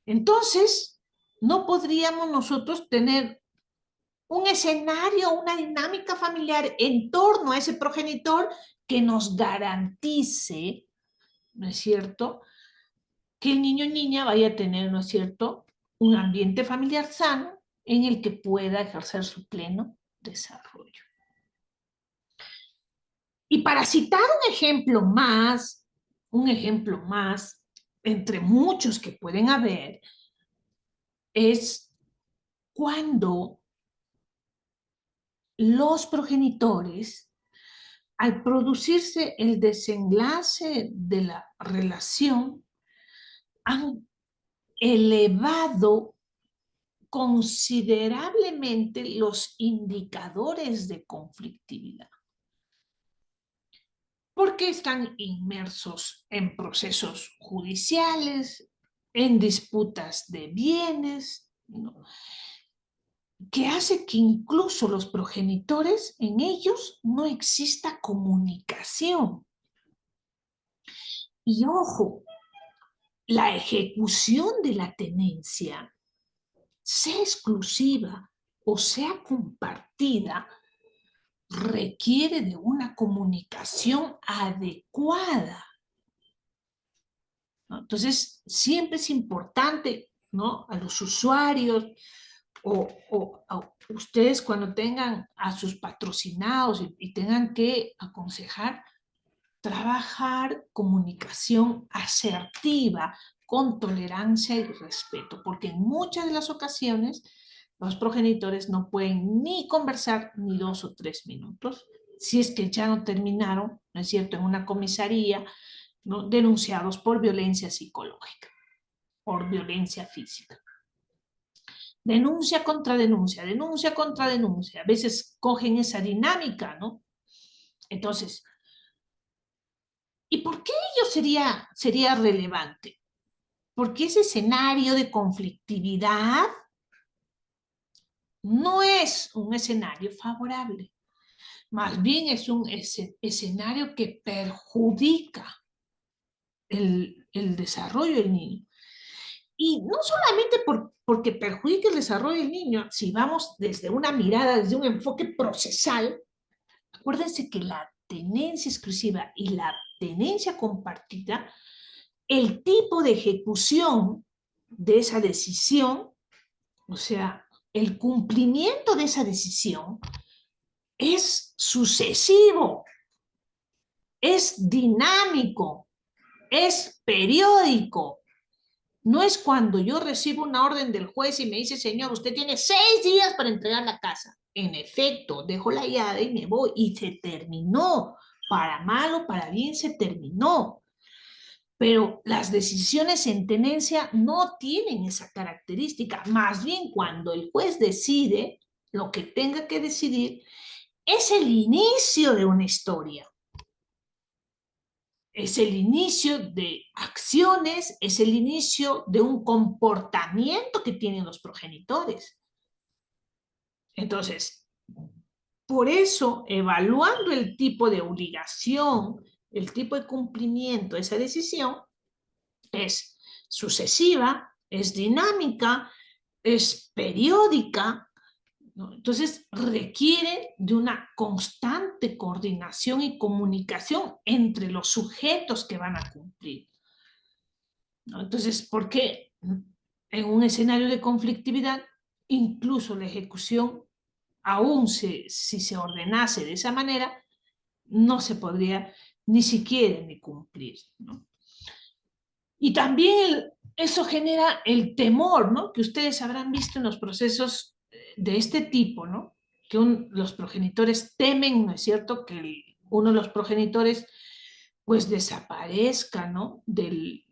Entonces, no podríamos nosotros tener un escenario, una dinámica familiar en torno a ese progenitor que nos garantice, ¿no es cierto?, que el niño o niña vaya a tener, ¿no es cierto?, un ambiente familiar sano en el que pueda ejercer su pleno desarrollo. Y para citar un ejemplo más, entre muchos que pueden haber, es cuando los progenitores, al producirse el desenlace de la relación, han elevado considerablemente los indicadores de conflictividad. porque están inmersos en procesos judiciales, en disputas de bienes, ¿no? Que hace que incluso los progenitores, en ellos no exista comunicación. Y ojo, la ejecución de la tenencia, sea exclusiva o sea compartida, requiere de una comunicación adecuada, ¿no? Entonces, siempre es importante, ¿no?, a los usuarios o ustedes cuando tengan a sus patrocinados y tengan que aconsejar, trabajar comunicación asertiva, con tolerancia y respeto, porque en muchas de las ocasiones los progenitores no pueden ni conversar ni 2 o 3 minutos, si es que ya no terminaron, ¿no es cierto?, en una comisaría, ¿no?, denunciados por violencia psicológica, por violencia física. Denuncia contra denuncia, denuncia contra denuncia. A veces cogen esa dinámica, ¿no? Entonces, ¿y por qué ello sería relevante? Porque ese escenario de conflictividad no es un escenario favorable. Más bien es un escenario que perjudica el desarrollo del niño. Y no solamente porque perjudica el desarrollo del niño, si vamos desde una mirada, desde un enfoque procesal, acuérdense que la tenencia exclusiva y la tenencia compartida, el tipo de ejecución de esa decisión, o sea, el cumplimiento de esa decisión, es sucesivo, es dinámico, es periódico. No es cuando yo recibo una orden del juez y me dice, señor, usted tiene 6 días para entregar la casa. En efecto, dejo la llave y me voy. Y se terminó. Para mal o para bien se terminó. Pero las decisiones en tenencia no tienen esa característica. Más bien, cuando el juez decide lo que tenga que decidir, es el inicio de una historia. Es el inicio de acciones, es el inicio de un comportamiento que tienen los progenitores. Entonces, por eso, evaluando el tipo de obligación, el tipo de cumplimiento de esa decisión, es sucesiva, es dinámica, es periódica, ¿no? Entonces requiere de una constante coordinación y comunicación entre los sujetos que van a cumplir, ¿no? Entonces, ¿por qué en un escenario de conflictividad, incluso la ejecución, aún si se ordenase de esa manera, no se podría ni siquiera ni cumplir, ¿no? Y también eso genera el temor, ¿no?, que ustedes habrán visto en los procesos de este tipo, ¿no?, que los progenitores temen, ¿no es cierto?, que uno de los progenitores pues desaparezca, ¿no?, del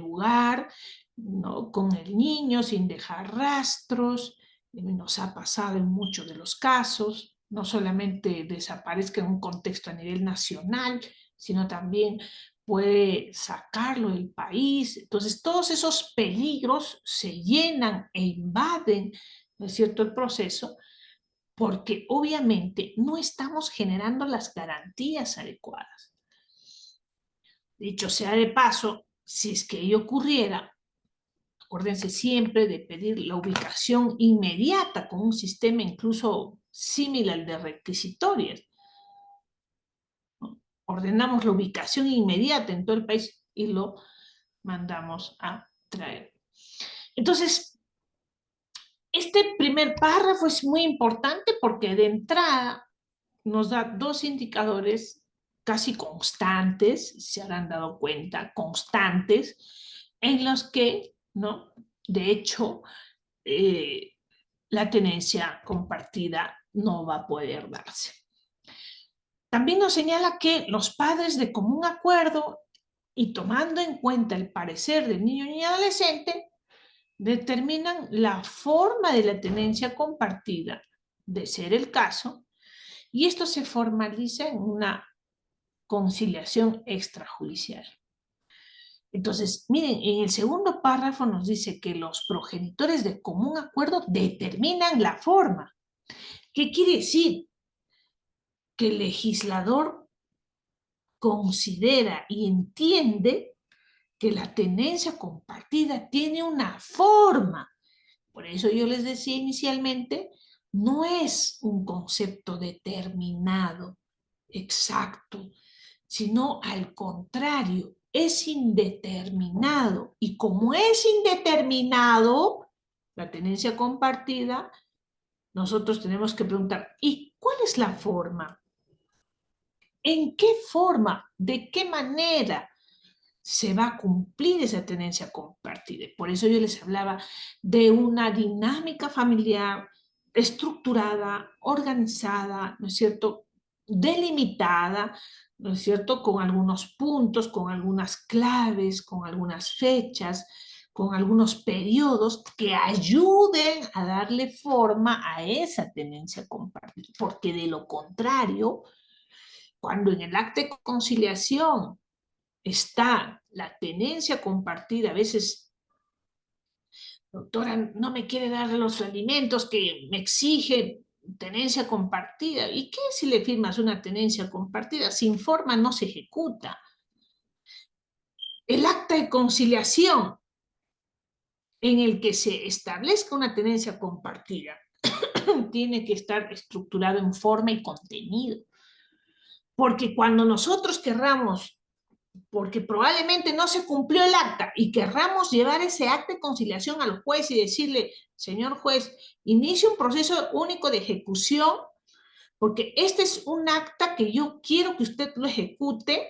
lugar, ¿no?, con el niño sin dejar rastros. Nos ha pasado en muchos de los casos, no solamente desaparezca en un contexto a nivel nacional, sino también puede sacarlo del país. Entonces, todos esos peligros se llenan e invaden, ¿no es cierto?, el proceso, porque obviamente no estamos generando las garantías adecuadas. Dicho sea de paso, si es que ello ocurriera, acuérdense siempre de pedir la ubicación inmediata con un sistema incluso similar al de requisitorias. Ordenamos la ubicación inmediata en todo el país y lo mandamos a traer. Entonces, este primer párrafo es muy importante porque de entrada nos da 2 indicadores casi constantes, se habrán dado cuenta, constantes, en los que, ¿no?, de hecho, la tenencia compartida no va a poder darse. También nos señala que los padres de común acuerdo y tomando en cuenta el parecer del niño y adolescente, determinan la forma de la tenencia compartida, de ser el caso, y esto se formaliza en una conciliación extrajudicial. Entonces, miren, en el segundo párrafo nos dice que los progenitores de común acuerdo determinan la forma. ¿Qué quiere decir? Que el legislador considera y entiende que la tenencia compartida tiene una forma. Por eso yo les decía inicialmente, no es un concepto determinado, exacto, sino al contrario, es indeterminado. Y como es indeterminado, la tenencia compartida, nosotros tenemos que preguntar, ¿y cuál es la forma? ¿En qué forma? ¿De qué manera se va a cumplir esa tenencia compartida? Por eso yo les hablaba de una dinámica familiar estructurada, organizada, ¿no es cierto? Delimitada, ¿no es cierto? Con algunos puntos, con algunas claves, con algunas fechas, con algunos periodos que ayuden a darle forma a esa tenencia compartida, porque de lo contrario, cuando en el acta de conciliación está la tenencia compartida, a veces, doctora, no me quiere dar los alimentos que me exige tenencia compartida. ¿Y qué si le firmas una tenencia compartida? Sin forma no se ejecuta. El acta de conciliación en el que se establezca una tenencia compartida tiene que estar estructurado en forma y contenido. Porque cuando nosotros querramos, porque probablemente no se cumplió el acta y querramos llevar ese acta de conciliación al juez y decirle, señor juez, inicie un proceso único de ejecución, porque este es un acta que yo quiero que usted lo ejecute,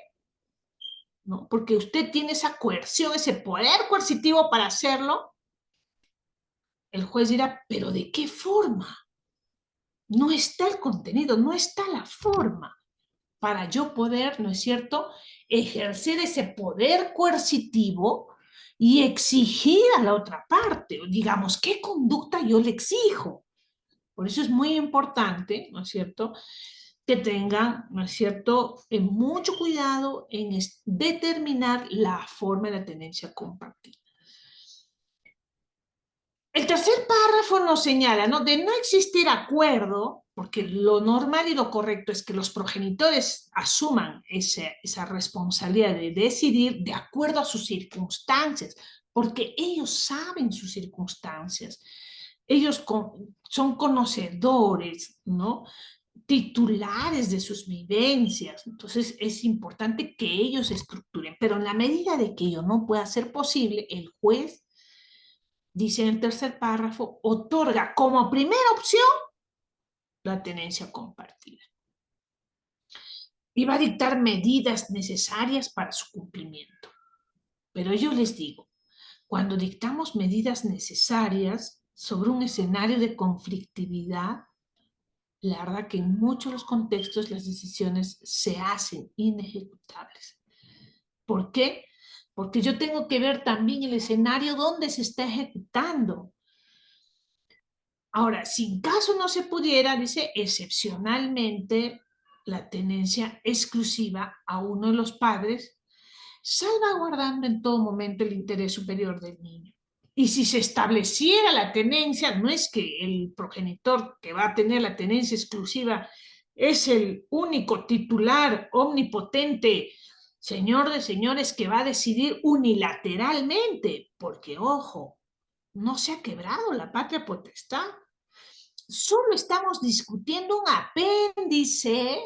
¿no? Porque usted tiene esa coerción, ese poder coercitivo para hacerlo. El juez dirá, pero ¿de qué forma? No está el contenido, no está la forma para yo poder, ¿no es cierto?, ejercer ese poder coercitivo y exigir a la otra parte, digamos, ¿qué conducta yo le exijo? Por eso es muy importante, ¿no es cierto?, que tengan, ¿no es cierto?, mucho cuidado en determinar la forma de la tenencia compartida. El tercer párrafo nos señala, ¿no?, de no existir acuerdo, porque lo normal y lo correcto es que los progenitores asuman esa responsabilidad de decidir de acuerdo a sus circunstancias, porque ellos saben sus circunstancias, ellos son conocedores, ¿no?, titulares de sus vivencias. Entonces es importante que ellos estructuren, pero en la medida de que ello no pueda ser posible, el juez, dice en el tercer párrafo, otorga como primera opción la tenencia compartida y va a dictar medidas necesarias para su cumplimiento. Pero yo les digo, cuando dictamos medidas necesarias sobre un escenario de conflictividad, la verdad que en muchos de los contextos las decisiones se hacen inejecutables. ¿Por qué? Porque yo tengo que ver también el escenario donde se está ejecutando. Ahora, si en caso no se pudiera, dice, excepcionalmente la tenencia exclusiva a uno de los padres, salvaguardando en todo momento el interés superior del niño. Y si se estableciera la tenencia, no es que el progenitor que va a tener la tenencia exclusiva es el único titular omnipotente, señor de señores, que va a decidir unilateralmente, porque, ojo, no se ha quebrado la patria potestad. Solo estamos discutiendo un apéndice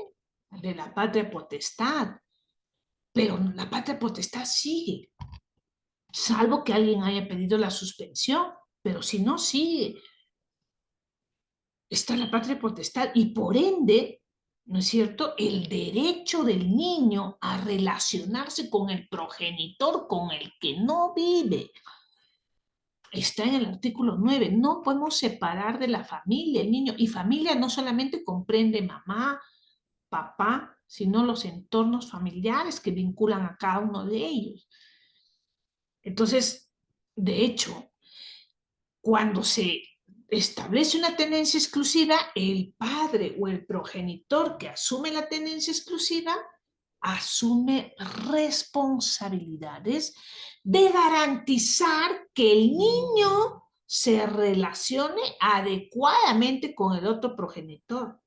de la patria potestad, pero la patria potestad sigue, salvo que alguien haya pedido la suspensión, pero si no sigue, está la patria potestad y por ende, ¿no es cierto?, el derecho del niño a relacionarse con el progenitor con el que no vive. Está en el artículo 9, no podemos separar de la familia el niño, y familia no solamente comprende mamá, papá, sino los entornos familiares que vinculan a cada uno de ellos. Entonces, de hecho, cuando se establece una tenencia exclusiva, el padre o el progenitor que asume la tenencia exclusiva asume responsabilidades de garantizar que el niño se relacione adecuadamente con el otro progenitor.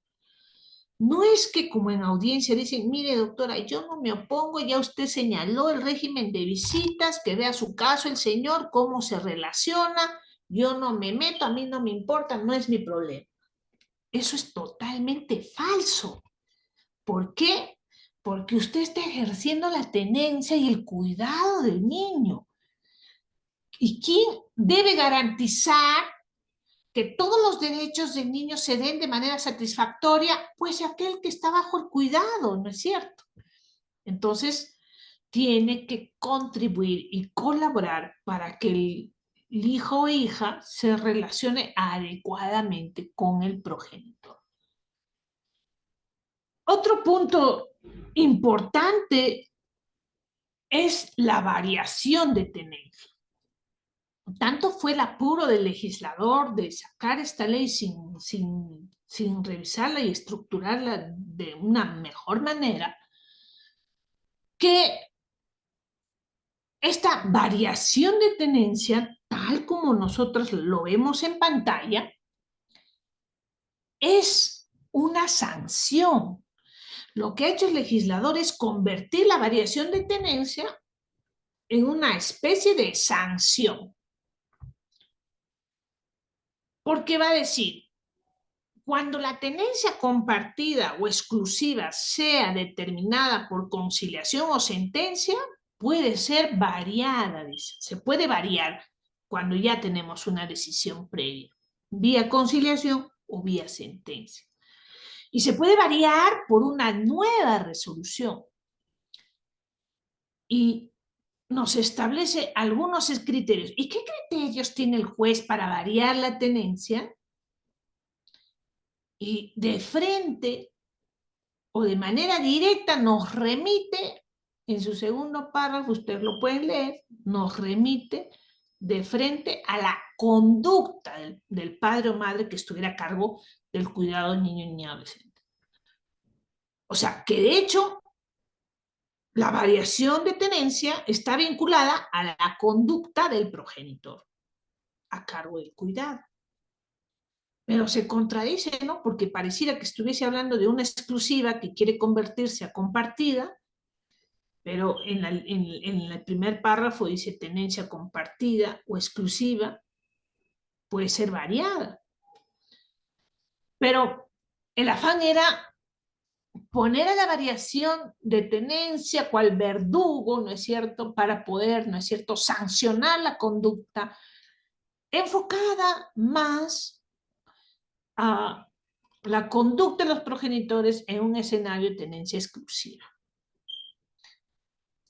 No es que como en audiencia dicen, mire doctora, yo no me opongo, ya usted señaló el régimen de visitas, que vea su caso el señor, cómo se relaciona, yo no me meto, a mí no me importa, no es mi problema. Eso es totalmente falso. ¿Por qué? Porque usted está ejerciendo la tenencia y el cuidado del niño. ¿Y quién debe garantizar que todos los derechos del niño se den de manera satisfactoria? Pues aquel que está bajo el cuidado, ¿no es cierto? Entonces, tiene que contribuir y colaborar para que el hijo o hija se relacione adecuadamente con el progenitor. Otro punto importante es la variación de tenencia. Tanto fue el apuro del legislador de sacar esta ley sin revisarla y estructurarla de una mejor manera, que esta variación de tenencia, tal como nosotros lo vemos en pantalla, es una sanción. Lo que ha hecho el legislador es convertir la variación de tenencia en una especie de sanción. Porque va a decir, cuando la tenencia compartida o exclusiva sea determinada por conciliación o sentencia, puede ser variada, dice. Se puede variar cuando ya tenemos una decisión previa, vía conciliación o vía sentencia. Y se puede variar por una nueva resolución. Y nos establece algunos criterios. ¿Y qué criterios tiene el juez para variar la tenencia? Y de frente o de manera directa nos remite, en su segundo párrafo, ustedes lo pueden leer, nos remite de frente a la conducta del padre o madre que estuviera a cargo del cuidado del niño y niña adolescente. O sea, que de hecho la variación de tenencia está vinculada a la conducta del progenitor a cargo del cuidado. Pero se contradice, ¿no? Porque pareciera que estuviese hablando de una exclusiva que quiere convertirse a compartida, pero en el primer párrafo dice tenencia compartida o exclusiva, puede ser variada. Pero el afán era poner a la variación de tenencia cual verdugo, ¿no es cierto?, para poder, ¿no es cierto?, sancionar la conducta enfocada más a la conducta de los progenitores en un escenario de tenencia exclusiva.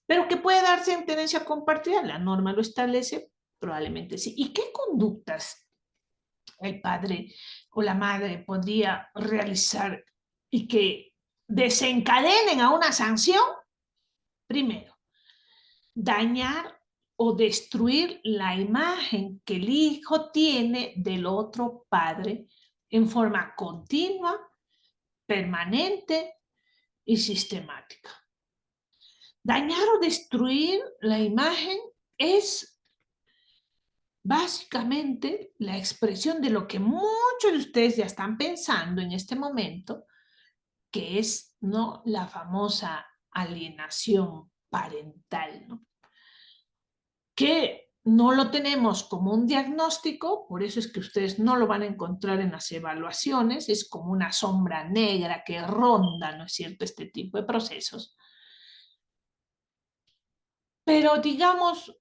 Pero que puede darse en tenencia compartida, la norma lo establece, probablemente sí. ¿Y qué conductas el padre o la madre podría realizar y que desencadenen a una sanción? Primero, dañar o destruir la imagen que el hijo tiene del otro padre en forma continua, permanente y sistemática. Dañar o destruir la imagen es básicamente la expresión de lo que muchos de ustedes ya están pensando en este momento, que es, ¿no?, la famosa alienación parental, ¿no?, que no lo tenemos como un diagnóstico, por eso es que ustedes no lo van a encontrar en las evaluaciones, es como una sombra negra que ronda, ¿no es cierto?, este tipo de procesos. Pero digamos,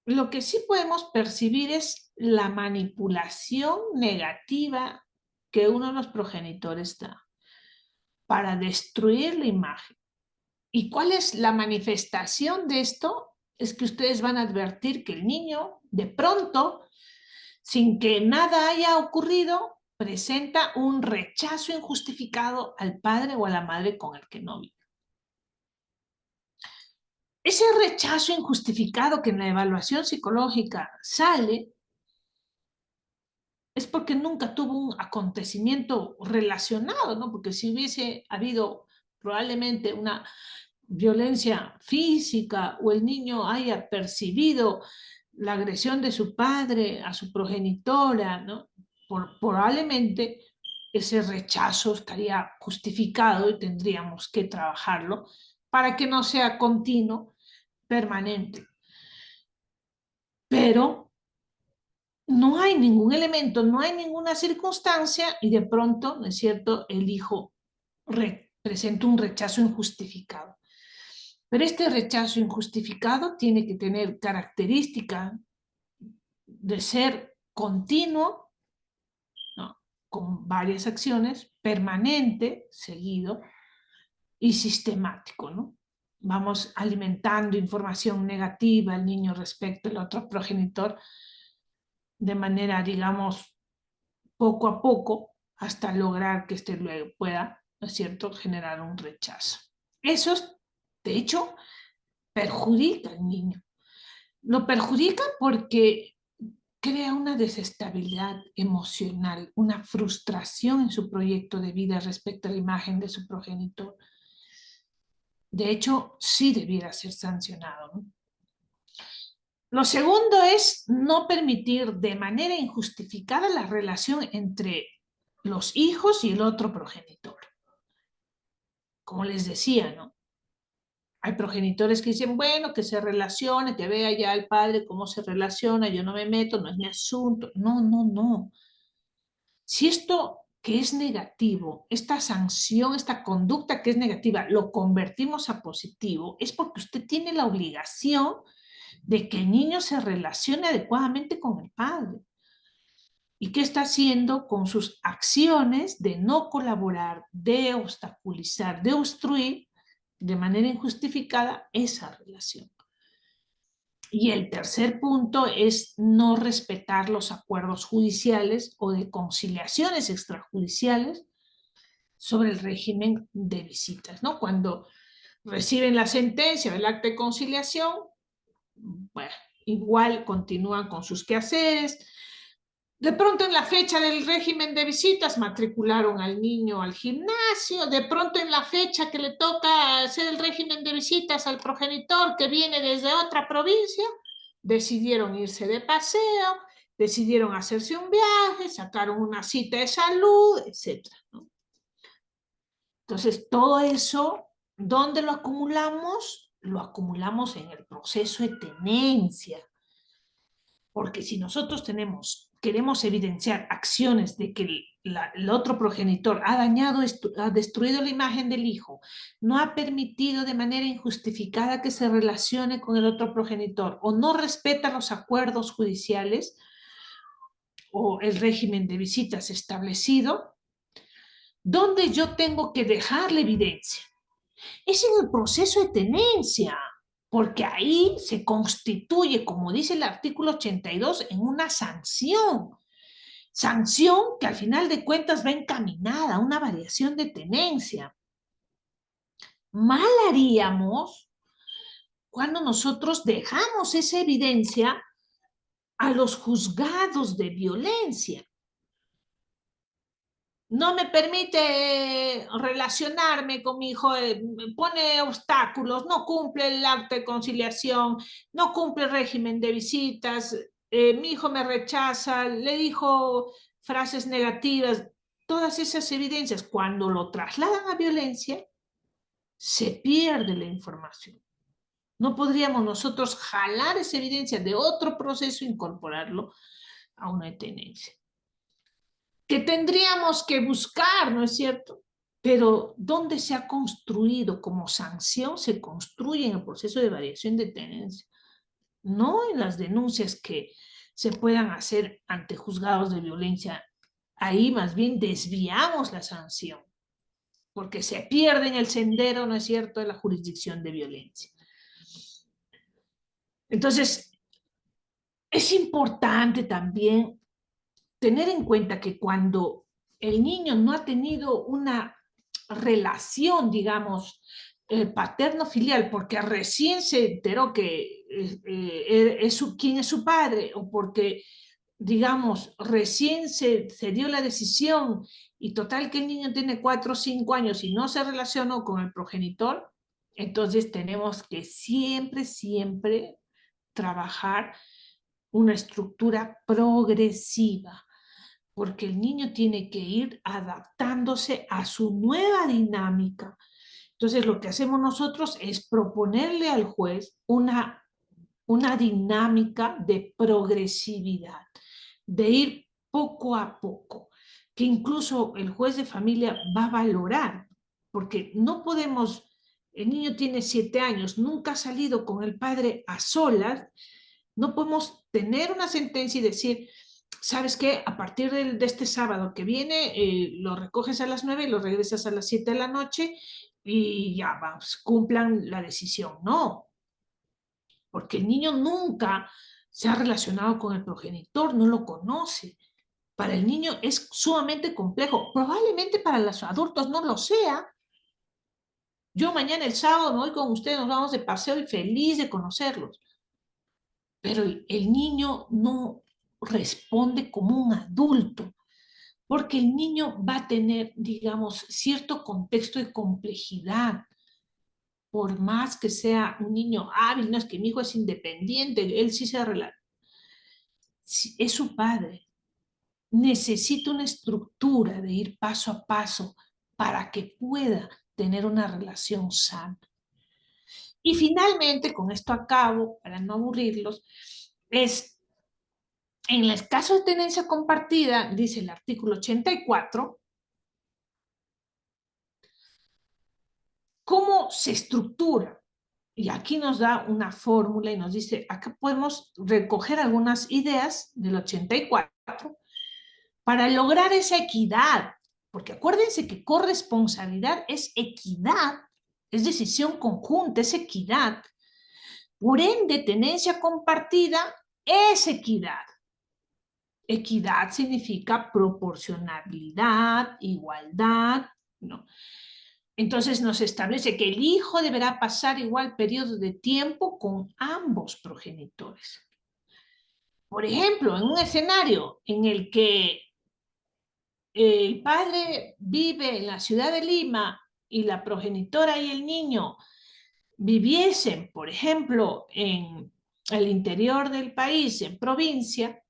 lo que sí podemos percibir es la manipulación negativa que uno de los progenitores da para destruir la imagen. ¿Y cuál es la manifestación de esto? Es que ustedes van a advertir que el niño, de pronto, sin que nada haya ocurrido, presenta un rechazo injustificado al padre o a la madre con el que no vive. Ese rechazo injustificado que en la evaluación psicológica sale es porque nunca tuvo un acontecimiento relacionado, ¿no? Porque si hubiese habido probablemente una violencia física o el niño haya percibido la agresión de su padre a su progenitora, ¿no? Probablemente ese rechazo estaría justificado y tendríamos que trabajarlo para que no sea continuo, permanente. Pero no hay ningún elemento, no hay ninguna circunstancia y de pronto, ¿no es cierto?, el hijo presenta un rechazo injustificado. Pero este rechazo injustificado tiene que tener característica de ser continuo, ¿no?, con varias acciones, permanente, seguido y sistemático, ¿no? Vamos alimentando información negativa al niño respecto al otro progenitor de manera, digamos, poco a poco, hasta lograr que éste luego pueda, ¿no es cierto?, generar un rechazo. Eso, de hecho, perjudica al niño. Lo perjudica porque crea una desestabilidad emocional, una frustración en su proyecto de vida respecto a la imagen de su progenitor. De hecho, sí debiera ser sancionado, ¿no? Lo segundo es no permitir de manera injustificada la relación entre los hijos y el otro progenitor. Como les decía, ¿no? Hay progenitores que dicen, bueno, que se relacione, que vea ya al padre cómo se relaciona, yo no me meto, no es mi asunto. No, no, no. Si esto que es negativo, esta sanción, esta conducta que es negativa, lo convertimos a positivo, es porque usted tiene la obligación de que el niño se relacione adecuadamente con el padre. ¿Y qué está haciendo con sus acciones de no colaborar, de obstaculizar, de obstruir de manera injustificada esa relación? Y el tercer punto es no respetar los acuerdos judiciales o de conciliaciones extrajudiciales sobre el régimen de visitas, ¿no? Cuando reciben la sentencia del acta de conciliación, bueno, igual continúan con sus quehaceres. De pronto en la fecha del régimen de visitas matricularon al niño al gimnasio, de pronto en la fecha que le toca hacer el régimen de visitas al progenitor que viene desde otra provincia, decidieron irse de paseo, decidieron hacerse un viaje, sacaron una cita de salud, etc., ¿no? Entonces, todo eso, ¿dónde lo acumulamos? Lo acumulamos en el proceso de tenencia. Porque si nosotros queremos evidenciar acciones de que el otro progenitor ha dañado, ha destruido la imagen del hijo, no ha permitido de manera injustificada que se relacione con el otro progenitor o no respeta los acuerdos judiciales o el régimen de visitas establecido, ¿dónde yo tengo que dejar la evidencia? Es en el proceso de tenencia, porque ahí se constituye, como dice el artículo 82, en una sanción. Sanción que al final de cuentas va encaminada a una variación de tenencia. Mal haríamos cuando nosotros dejamos esa evidencia a los juzgados de violencia. No me permite relacionarme con mi hijo, pone obstáculos, no cumple el acta de conciliación, no cumple el régimen de visitas, mi hijo me rechaza, le dijo frases negativas. Todas esas evidencias, cuando lo trasladan a violencia, se pierde la información. No podríamos nosotros jalar esa evidencia de otro proceso e incorporarlo a una tenencia. Que tendríamos que buscar, ¿no es cierto? Pero ¿dónde se ha construido como sanción? Se construye en el proceso de variación de tenencia, no en las denuncias que se puedan hacer ante juzgados de violencia. Ahí más bien desviamos la sanción, porque se pierde en el sendero, ¿no es cierto?, de la jurisdicción de violencia. Entonces, es importante también tener en cuenta que cuando el niño no ha tenido una relación, digamos, paterno-filial, porque recién se enteró que quién es su padre, o porque, digamos, recién se dio la decisión, y total que el niño tiene 4 o 5 años y no se relacionó con el progenitor, Entonces tenemos que siempre, siempre trabajar una estructura progresiva, porque el niño tiene que ir adaptándose a su nueva dinámica. Entonces, lo que hacemos nosotros es proponerle al juez una dinámica de progresividad, de ir poco a poco, que incluso el juez de familia va a valorar, porque no podemos, el niño tiene 7 años, nunca ha salido con el padre a solas, no podemos tener una sentencia y decir, ¿sabes qué? A partir de este sábado que viene, lo recoges a las 9 y lo regresas a las 7 de la noche y ya, vamos, cumplan la decisión. No, porque el niño nunca se ha relacionado con el progenitor, no lo conoce. Para el niño es sumamente complejo. Probablemente para los adultos no lo sea. Yo mañana el sábado me voy con ustedes, nos vamos de paseo y feliz de conocerlos. Pero el niño no responde como un adulto, porque el niño va a tener, digamos, cierto contexto de complejidad. Por más que sea un niño hábil, no es que mi hijo es independiente, él sí se relaciona, es su padre. Necesita una estructura de ir paso a paso para que pueda tener una relación sana. Y finalmente, con esto acabo, para no aburrirlos, es en el caso de tenencia compartida, dice el artículo 84, ¿cómo se estructura? Y aquí nos da una fórmula y nos dice, acá podemos recoger algunas ideas del 84 para lograr esa equidad, porque acuérdense que corresponsabilidad es equidad, es decisión conjunta, es equidad. Por ende, tenencia compartida es equidad. Equidad significa proporcionalidad, igualdad, ¿no? Entonces nos establece que el hijo deberá pasar igual periodo de tiempo con ambos progenitores. Por ejemplo, en un escenario en el que el padre vive en la ciudad de Lima y la progenitora y el niño viviesen, por ejemplo, en el interior del país, en provincia,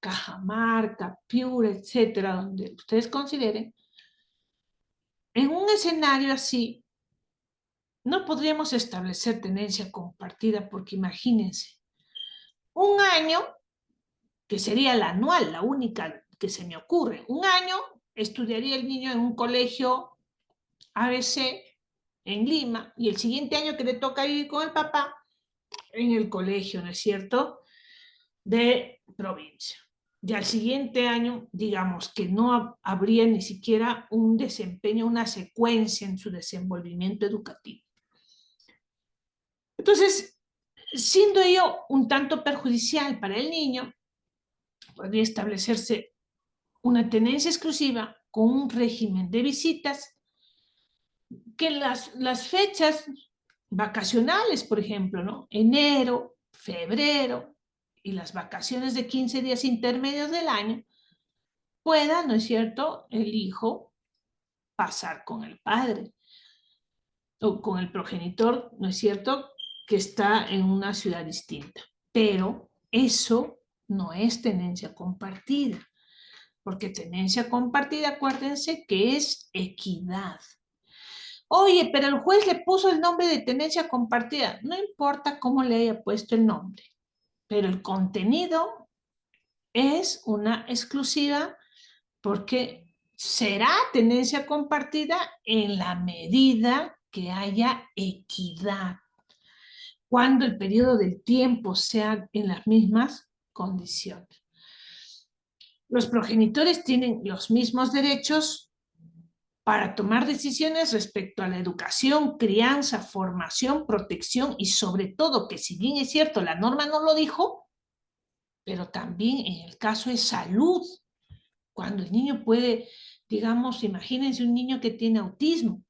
Cajamarca, Piura, etcétera, donde ustedes consideren, en un escenario así, no podríamos establecer tenencia compartida porque imagínense, un año, que sería la anual, la única que se me ocurre, un año estudiaría el niño en un colegio ABC en Lima y el siguiente año que le toca ir con el papá en el colegio, ¿no es cierto?, de provincia. Y al siguiente año, digamos que no habría ni siquiera un desempeño, una secuencia en su desenvolvimiento educativo. Entonces, siendo ello un tanto perjudicial para el niño, podría establecerse una tenencia exclusiva con un régimen de visitas que las fechas vacacionales, por ejemplo, ¿no? Enero, febrero y las vacaciones de 15 días intermedios del año, pueda, ¿no es cierto?, el hijo pasar con el padre o con el progenitor, ¿no es cierto?, que está en una ciudad distinta. Pero eso no es tenencia compartida, porque tenencia compartida, acuérdense que es equidad. Oye, pero el juez le puso el nombre de tenencia compartida. No importa cómo le haya puesto el nombre, pero el contenido es una exclusiva porque será tenencia compartida en la medida que haya equidad, cuando el periodo del tiempo sea en las mismas condiciones. Los progenitores tienen los mismos derechos para tomar decisiones respecto a la educación, crianza, formación, protección y sobre todo, que si bien es cierto, la norma no lo dijo, pero también en el caso de salud, cuando el niño puede, digamos, imagínense un niño que tiene autismo,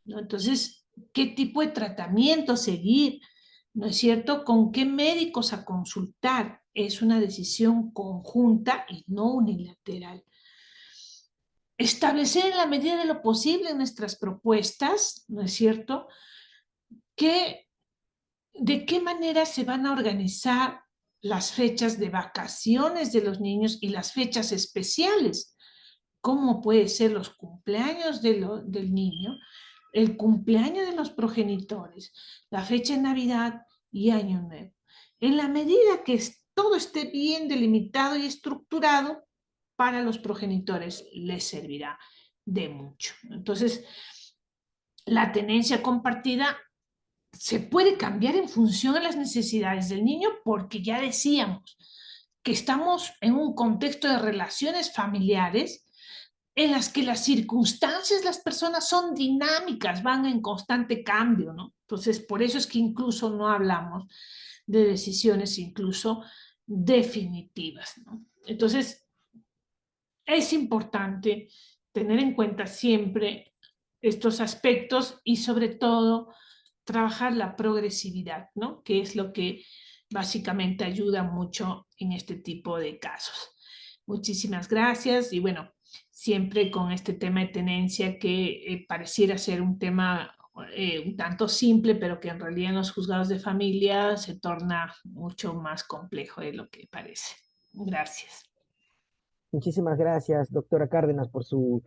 ¿no? Entonces, ¿qué tipo de tratamiento seguir? ¿No es cierto? ¿Con qué médicos a consultar? Es una decisión conjunta y no unilateral. establecer en la medida de lo posible en nuestras propuestas, ¿no es cierto?, que de qué manera se van a organizar las fechas de vacaciones de los niños y las fechas especiales. ¿Cómo puede ser los cumpleaños del niño, el cumpleaños de los progenitores, la fecha de Navidad y Año Nuevo? En la medida que todo esté bien delimitado y estructurado, para los progenitores les servirá de mucho. Entonces, la tenencia compartida se puede cambiar en función de las necesidades del niño, porque ya decíamos que estamos en un contexto de relaciones familiares en las que las circunstancias, las personas son dinámicas, van en constante cambio, ¿no? Entonces, por eso es que incluso no hablamos de decisiones incluso definitivas, ¿no? Entonces, es importante tener en cuenta siempre estos aspectos y sobre todo trabajar la progresividad, ¿no? Que es lo que básicamente ayuda mucho en este tipo de casos. Muchísimas gracias y bueno, siempre con este tema de tenencia que pareciera ser un tema un tanto simple, pero que en realidad en los juzgados de familia se torna mucho más complejo de lo que parece. Gracias. Muchísimas gracias, doctora Cárdenas, por su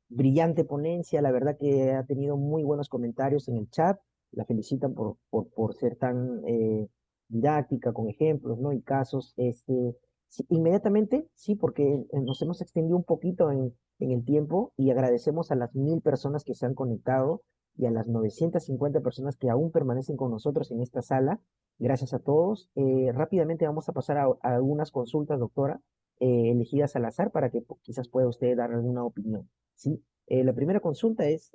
brillante ponencia. La verdad que ha tenido muy buenos comentarios en el chat. La felicitan por ser tan didáctica, con ejemplos, ¿no? Y casos. Sí, inmediatamente, sí, porque nos hemos extendido un poquito en el tiempo y agradecemos a las 1000 personas que se han conectado y a las 950 personas que aún permanecen con nosotros en esta sala. Gracias a todos. Rápidamente vamos a pasar a algunas consultas, doctora, elegidas al azar para que quizás pueda usted dar alguna opinión. ¿Sí? La primera consulta es,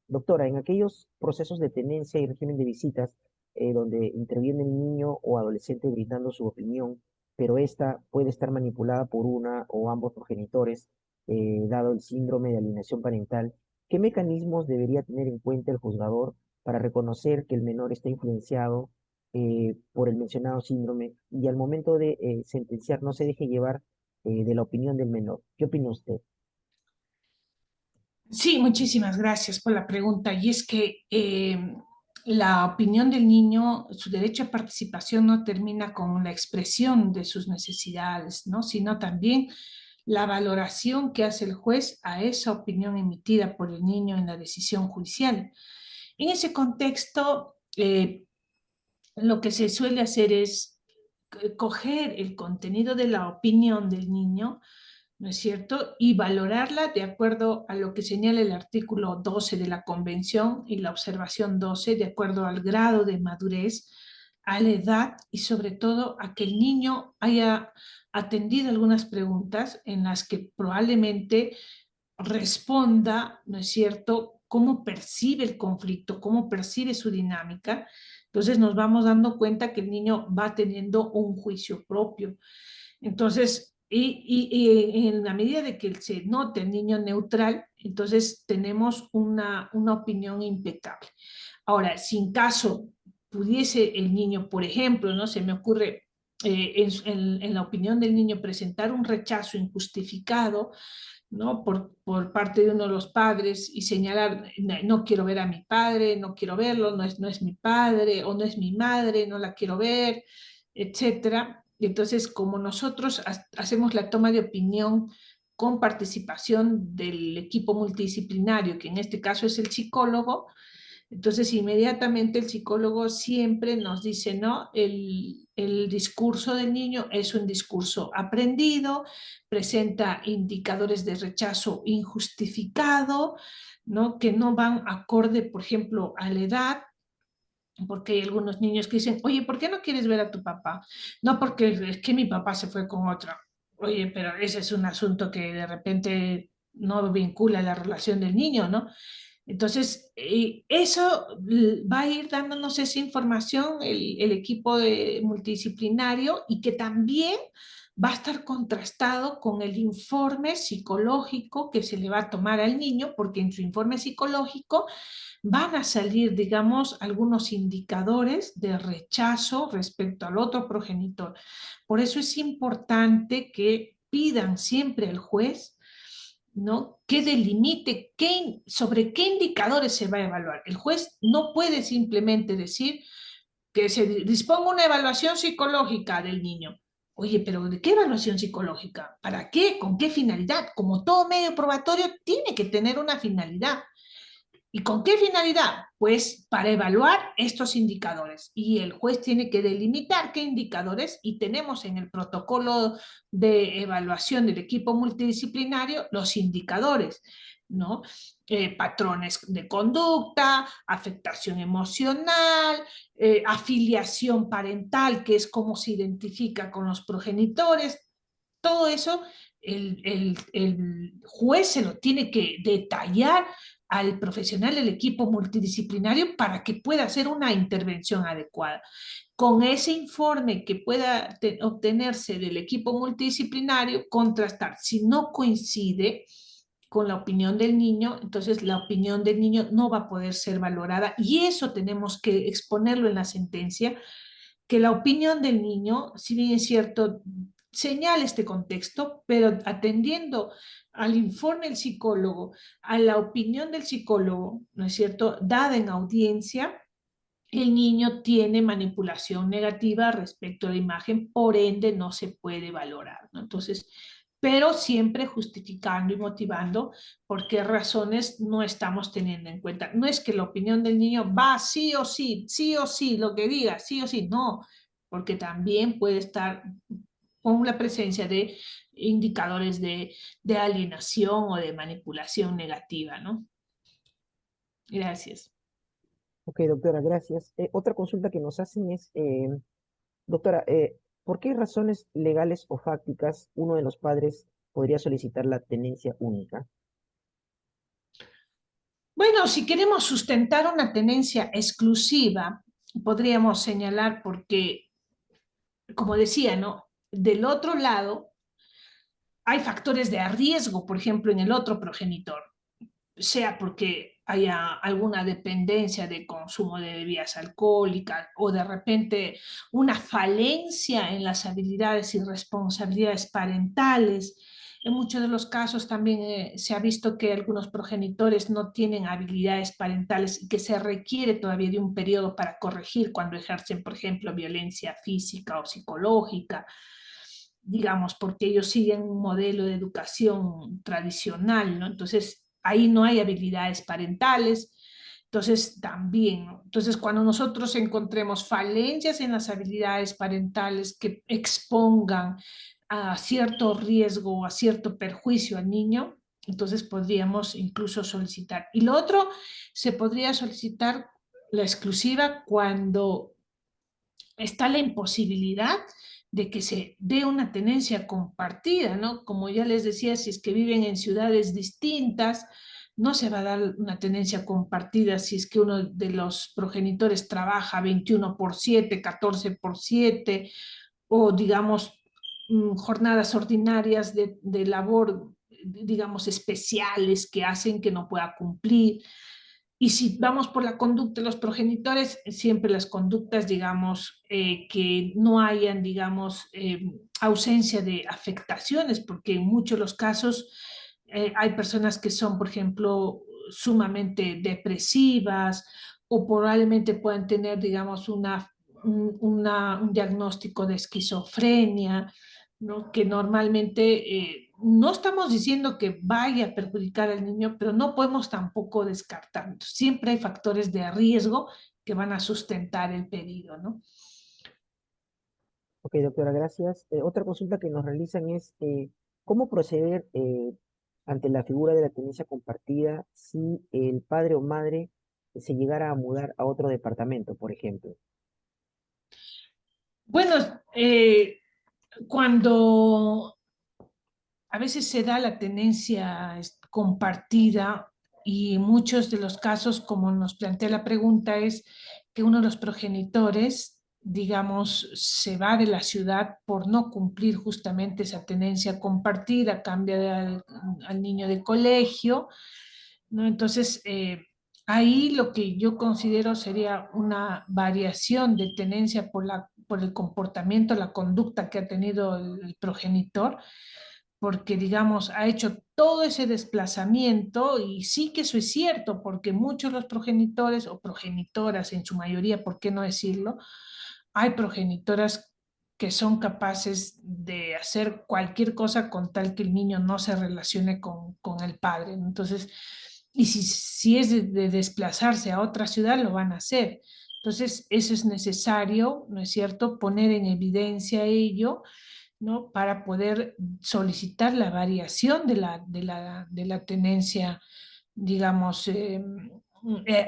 doctora, en aquellos procesos de tenencia y régimen de visitas donde interviene el niño o adolescente brindando su opinión, pero esta puede estar manipulada por una o ambos progenitores, dado el síndrome de alienación parental, ¿qué mecanismos debería tener en cuenta el juzgador para reconocer que el menor está influenciado por el mencionado síndrome y al momento de sentenciar no se deje llevar de la opinión del menor? ¿Qué opina usted? Sí, muchísimas gracias por la pregunta. Y es que la opinión del niño, su derecho a participación no termina con la expresión de sus necesidades, ¿no? Sino también la valoración que hace el juez a esa opinión emitida por el niño en la decisión judicial. En ese contexto, lo que se suele hacer es coger el contenido de la opinión del niño, ¿no es cierto?, y valorarla de acuerdo a lo que señala el artículo 12 de la Convención y la observación 12, de acuerdo al grado de madurez, a la edad y sobre todo a que el niño haya atendido algunas preguntas en las que probablemente responda, ¿no es cierto?, cómo percibe el conflicto, cómo percibe su dinámica. Entonces nos vamos dando cuenta que el niño va teniendo un juicio propio. Entonces, y en la medida de que se note el niño neutral, entonces tenemos una opinión impecable. Ahora, si en caso pudiese el niño, por ejemplo, ¿no? Se me ocurre en la opinión del niño presentar un rechazo injustificado, ¿no? Por parte de uno de los padres y señalar, no quiero ver a mi padre, no quiero verlo, no es mi padre o no es mi madre, no la quiero ver, etcétera. Y entonces, como nosotros hacemos la toma de opinión con participación del equipo multidisciplinario, que en este caso es el psicólogo, entonces, inmediatamente el psicólogo siempre nos dice, ¿no? El discurso del niño es un discurso aprendido, presenta indicadores de rechazo injustificado, ¿no? Que no van acorde, por ejemplo, a la edad, porque hay algunos niños que dicen, oye, ¿por qué no quieres ver a tu papá? No, porque es que mi papá se fue con otra. Oye, pero ese es un asunto que de repente no vincula la relación del niño, ¿no? Entonces, eso va a ir dándonos esa información el equipo multidisciplinario y que también va a estar contrastado con el informe psicológico que se le va a tomar al niño, porque en su informe psicológico van a salir, digamos, algunos indicadores de rechazo respecto al otro progenitor. Por eso es importante que pidan siempre al juez ¿no? Que delimite sobre qué indicadores se va a evaluar. El juez no puede simplemente decir que se disponga una evaluación psicológica del niño. Oye, pero ¿de qué evaluación psicológica? ¿Para qué? ¿Con qué finalidad? Como todo medio probatorio, tiene que tener una finalidad. ¿Y con qué finalidad? Pues para evaluar estos indicadores. Y el juez tiene que delimitar qué indicadores, y tenemos en el protocolo de evaluación del equipo multidisciplinario los indicadores, ¿no? Patrones de conducta, afectación emocional, afiliación parental, que es cómo se identifica con los progenitores. Todo eso el juez se lo tiene que detallar al profesional del equipo multidisciplinario para que pueda hacer una intervención adecuada. Con ese informe que pueda obtenerse del equipo multidisciplinario, contrastar. Si no coincide con la opinión del niño, entonces la opinión del niño no va a poder ser valorada, y eso tenemos que exponerlo en la sentencia, que la opinión del niño, si bien es cierto, señala este contexto, pero atendiendo al informe del psicólogo, a la opinión del psicólogo, ¿no es cierto?, dada en audiencia, el niño tiene manipulación negativa respecto a la imagen, por ende no se puede valorar, ¿no? Entonces, pero siempre justificando y motivando por qué razones no estamos teniendo en cuenta. No es que la opinión del niño va sí o sí, lo que diga, sí o sí, no, porque también puede estar con la presencia de indicadores de alienación o de manipulación negativa, ¿no? Gracias. Ok, doctora, gracias. Otra consulta que nos hacen es, doctora, ¿por qué razones legales o fácticas uno de los padres podría solicitar la tenencia única? Bueno, si queremos sustentar una tenencia exclusiva, podríamos señalar porque, como decía, ¿no? Del otro lado hay factores de riesgo, por ejemplo, en el otro progenitor, sea porque haya alguna dependencia de consumo de bebidas alcohólicas o de repente una falencia en las habilidades y responsabilidades parentales. En muchos de los casos también se ha visto que algunos progenitores no tienen habilidades parentales y que se requiere todavía de un periodo para corregir cuando ejercen, por ejemplo, violencia física o psicológica, digamos, porque ellos siguen un modelo de educación tradicional, ¿no? Entonces, ahí no hay habilidades parentales. Entonces, también, ¿no? Entonces, cuando nosotros encontremos falencias en las habilidades parentales que expongan a cierto riesgo o a cierto perjuicio al niño, entonces podríamos incluso solicitar. Y lo otro, se podría solicitar la exclusiva cuando está la imposibilidad de que se dé una tenencia compartida, ¿no? Como ya les decía, si es que viven en ciudades distintas, no se va a dar una tenencia compartida si es que uno de los progenitores trabaja 21/7, 14/7, o digamos jornadas ordinarias de labor, digamos, especiales que hacen que no pueda cumplir. Y si vamos por la conducta de los progenitores, siempre las conductas, digamos, que no hayan, digamos, ausencia de afectaciones, porque en muchos de los casos hay personas que son, por ejemplo, sumamente depresivas, o probablemente puedan tener, digamos, un diagnóstico de esquizofrenia, ¿no? Que normalmente no estamos diciendo que vaya a perjudicar al niño, pero no podemos tampoco descartar. Siempre hay factores de riesgo que van a sustentar el pedido, ¿no? Ok, doctora, gracias. Otra consulta que nos realizan es, ¿cómo proceder ante la figura de la tenencia compartida si el padre o madre se llegara a mudar a otro departamento, por ejemplo? Bueno, cuando a veces se da la tenencia compartida, y en muchos de los casos, como nos plantea la pregunta, es que uno de los progenitores, digamos, se va de la ciudad por no cumplir justamente esa tenencia compartida, cambia al niño de colegio, ¿no? Entonces, ahí lo que yo considero sería una variación de tenencia por el comportamiento, la conducta que ha tenido el progenitor, porque, digamos, ha hecho todo ese desplazamiento, y sí que eso es cierto, porque muchos de los progenitores o progenitoras en su mayoría, ¿por qué no decirlo? Hay progenitoras que son capaces de hacer cualquier cosa con tal que el niño no se relacione con el padre. Entonces, y si es de desplazarse a otra ciudad, lo van a hacer. Entonces, eso es necesario, ¿no es cierto?, poner en evidencia ello, ¿no?, para poder solicitar la variación de la tenencia, digamos,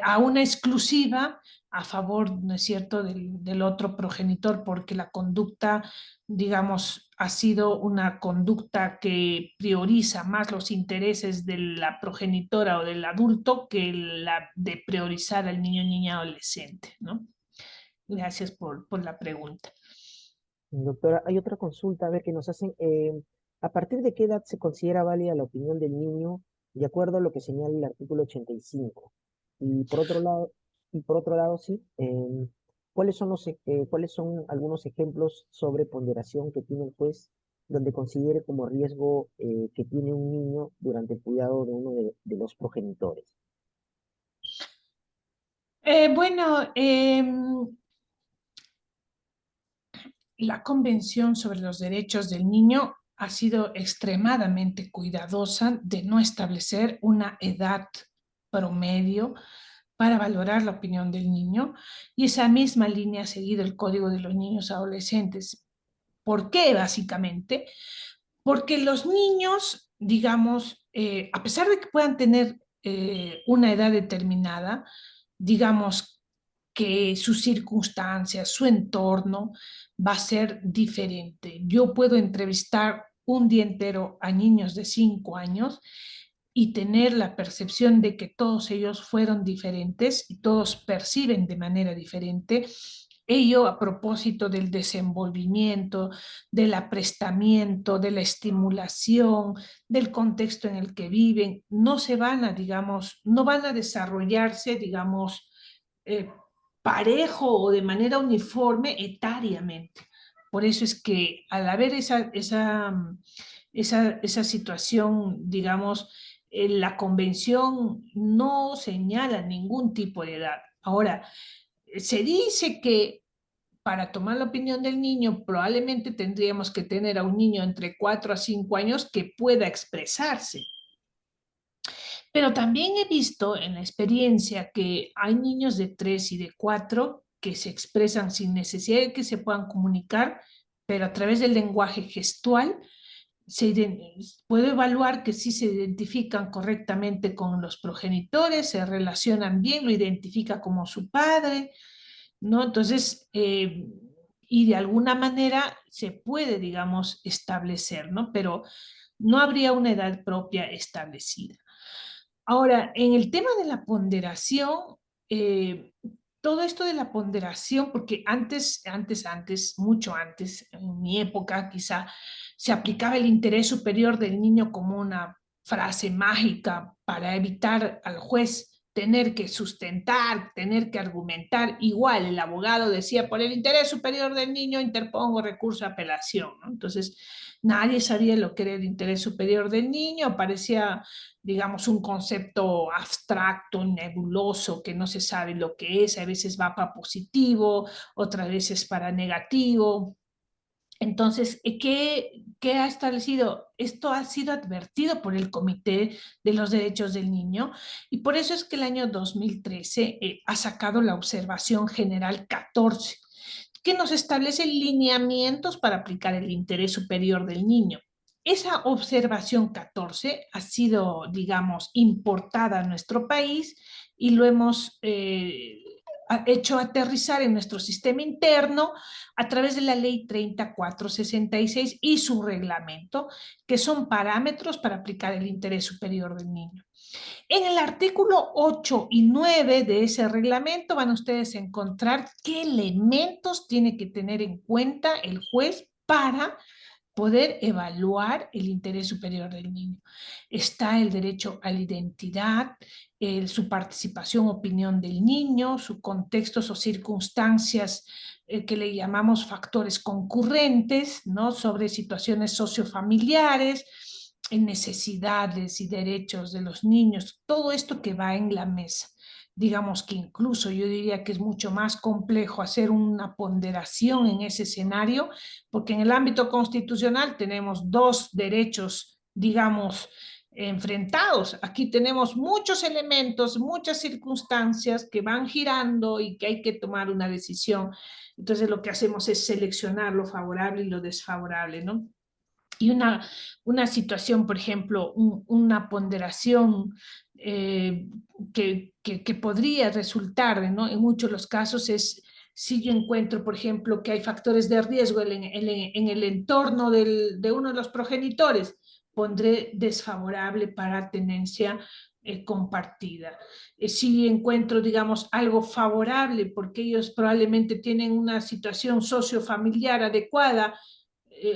a una exclusiva a favor, ¿no es cierto?, del otro progenitor, porque la conducta, digamos, ha sido una conducta que prioriza más los intereses de la progenitora o del adulto que la de priorizar al niño, niña, adolescente, ¿no? Gracias por la pregunta. Doctora, hay otra consulta, a ver, que nos hacen. ¿A partir de qué edad se considera válida la opinión del niño, de acuerdo a lo que señala el artículo 85? Y por otro lado, sí, ¿cuáles son algunos ejemplos sobre ponderación que tiene el juez donde considere como riesgo que tiene un niño durante el cuidado de uno de los progenitores? Bueno, la Convención sobre los Derechos del Niño ha sido extremadamente cuidadosa de no establecer una edad promedio para valorar la opinión del niño, y esa misma línea ha seguido el Código de los Niños Adolescentes. ¿Por qué? Básicamente, porque los niños, digamos, a pesar de que puedan tener una edad determinada, digamos que sus circunstancias, su entorno va a ser diferente. Yo puedo entrevistar un día entero a niños de 5 años y tener la percepción de que todos ellos fueron diferentes y todos perciben de manera diferente. Ello a propósito del desenvolvimiento, del aprestamiento, de la estimulación, del contexto en el que viven. No se van a, digamos, no van a desarrollarse, digamos, eh, parejo o de manera uniforme etariamente. Por eso es que al haber esa situación, digamos, la convención no señala ningún tipo de edad. Ahora, se dice que para tomar la opinión del niño probablemente tendríamos que tener a un niño entre 4 a 5 años que pueda expresarse. Pero también he visto en la experiencia que hay niños de 3 y de 4 que se expresan sin necesidad de que se puedan comunicar, pero a través del lenguaje gestual puedo evaluar que sí se identifican correctamente con los progenitores, se relacionan bien, lo identifica como su padre, ¿no? Entonces, y de alguna manera se puede, digamos, establecer, ¿no? Pero no habría una edad propia establecida. Ahora, en el tema de la ponderación, eh, todo esto de la ponderación, porque mucho antes, en mi época quizá, se aplicaba el interés superior del niño como una frase mágica para evitar al juez tener que sustentar, tener que argumentar. Igual el abogado decía, por el interés superior del niño interpongo recurso de apelación, ¿no? Entonces, nadie sabía lo que era el interés superior del niño, parecía, digamos, un concepto abstracto, nebuloso, que no se sabe lo que es, a veces va para positivo, otras veces para negativo. Entonces, ¿qué ha establecido? Esto ha sido advertido por el Comité de los Derechos del Niño, y por eso es que el año 2013 ha sacado la Observación General 14, que nos establece lineamientos para aplicar el interés superior del niño. Esa observación 14 ha sido, digamos, importada a nuestro país y lo hemos hecho aterrizar en nuestro sistema interno a través de la ley 3466 y su reglamento, que son parámetros para aplicar el interés superior del niño. En el artículo 8 y 9 de ese reglamento van ustedes a encontrar qué elementos tiene que tener en cuenta el juez para poder evaluar el interés superior del niño. Está el derecho a la identidad, su participación, opinión del niño, sus contextos o circunstancias que le llamamos factores concurrentes, ¿no? Sobre situaciones sociofamiliares, necesidades y derechos de los niños, todo esto que va en la mesa. Digamos que incluso yo diría que es mucho más complejo hacer una ponderación en ese escenario, porque en el ámbito constitucional tenemos dos derechos, digamos, enfrentados. Aquí tenemos muchos elementos, muchas circunstancias que van girando y que hay que tomar una decisión. Entonces lo que hacemos es seleccionar lo favorable y lo desfavorable, ¿no? Y una situación, por ejemplo, una ponderación que podría resultar, ¿no? En muchos de los casos es si yo encuentro, por ejemplo, que hay factores de riesgo en el entorno de uno de los progenitores, pondré desfavorable para tenencia compartida. Si encuentro, digamos, algo favorable porque ellos probablemente tienen una situación sociofamiliar adecuada,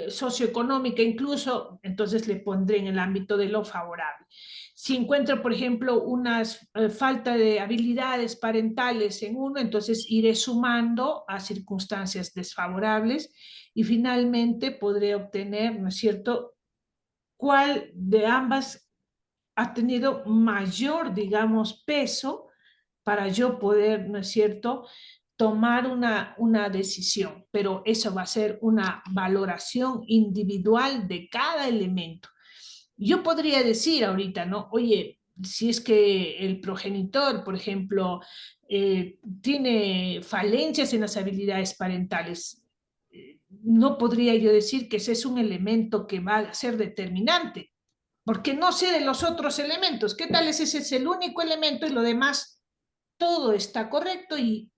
socioeconómica incluso, entonces le pondré en el ámbito de lo favorable. Si encuentro, por ejemplo, una falta de habilidades parentales en uno, entonces iré sumando a circunstancias desfavorables y finalmente podré obtener, ¿no es cierto?, cuál de ambas ha tenido mayor, digamos, peso para yo poder, ¿no es cierto?, tomar una decisión, pero eso va a ser una valoración individual de cada elemento. Yo podría decir ahorita, ¿no? Oye, si es que el progenitor, por ejemplo, tiene falencias en las habilidades parentales, no podría yo decir que ese es un elemento que va a ser determinante, porque no sé de los otros elementos. ¿Qué tal ese es el único elemento y lo demás todo está correcto y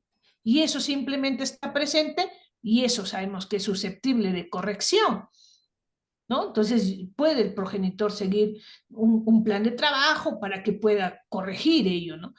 eso simplemente está presente y eso sabemos que es susceptible de corrección, ¿no? Entonces puede el progenitor seguir un plan de trabajo para que pueda corregir ello, ¿no?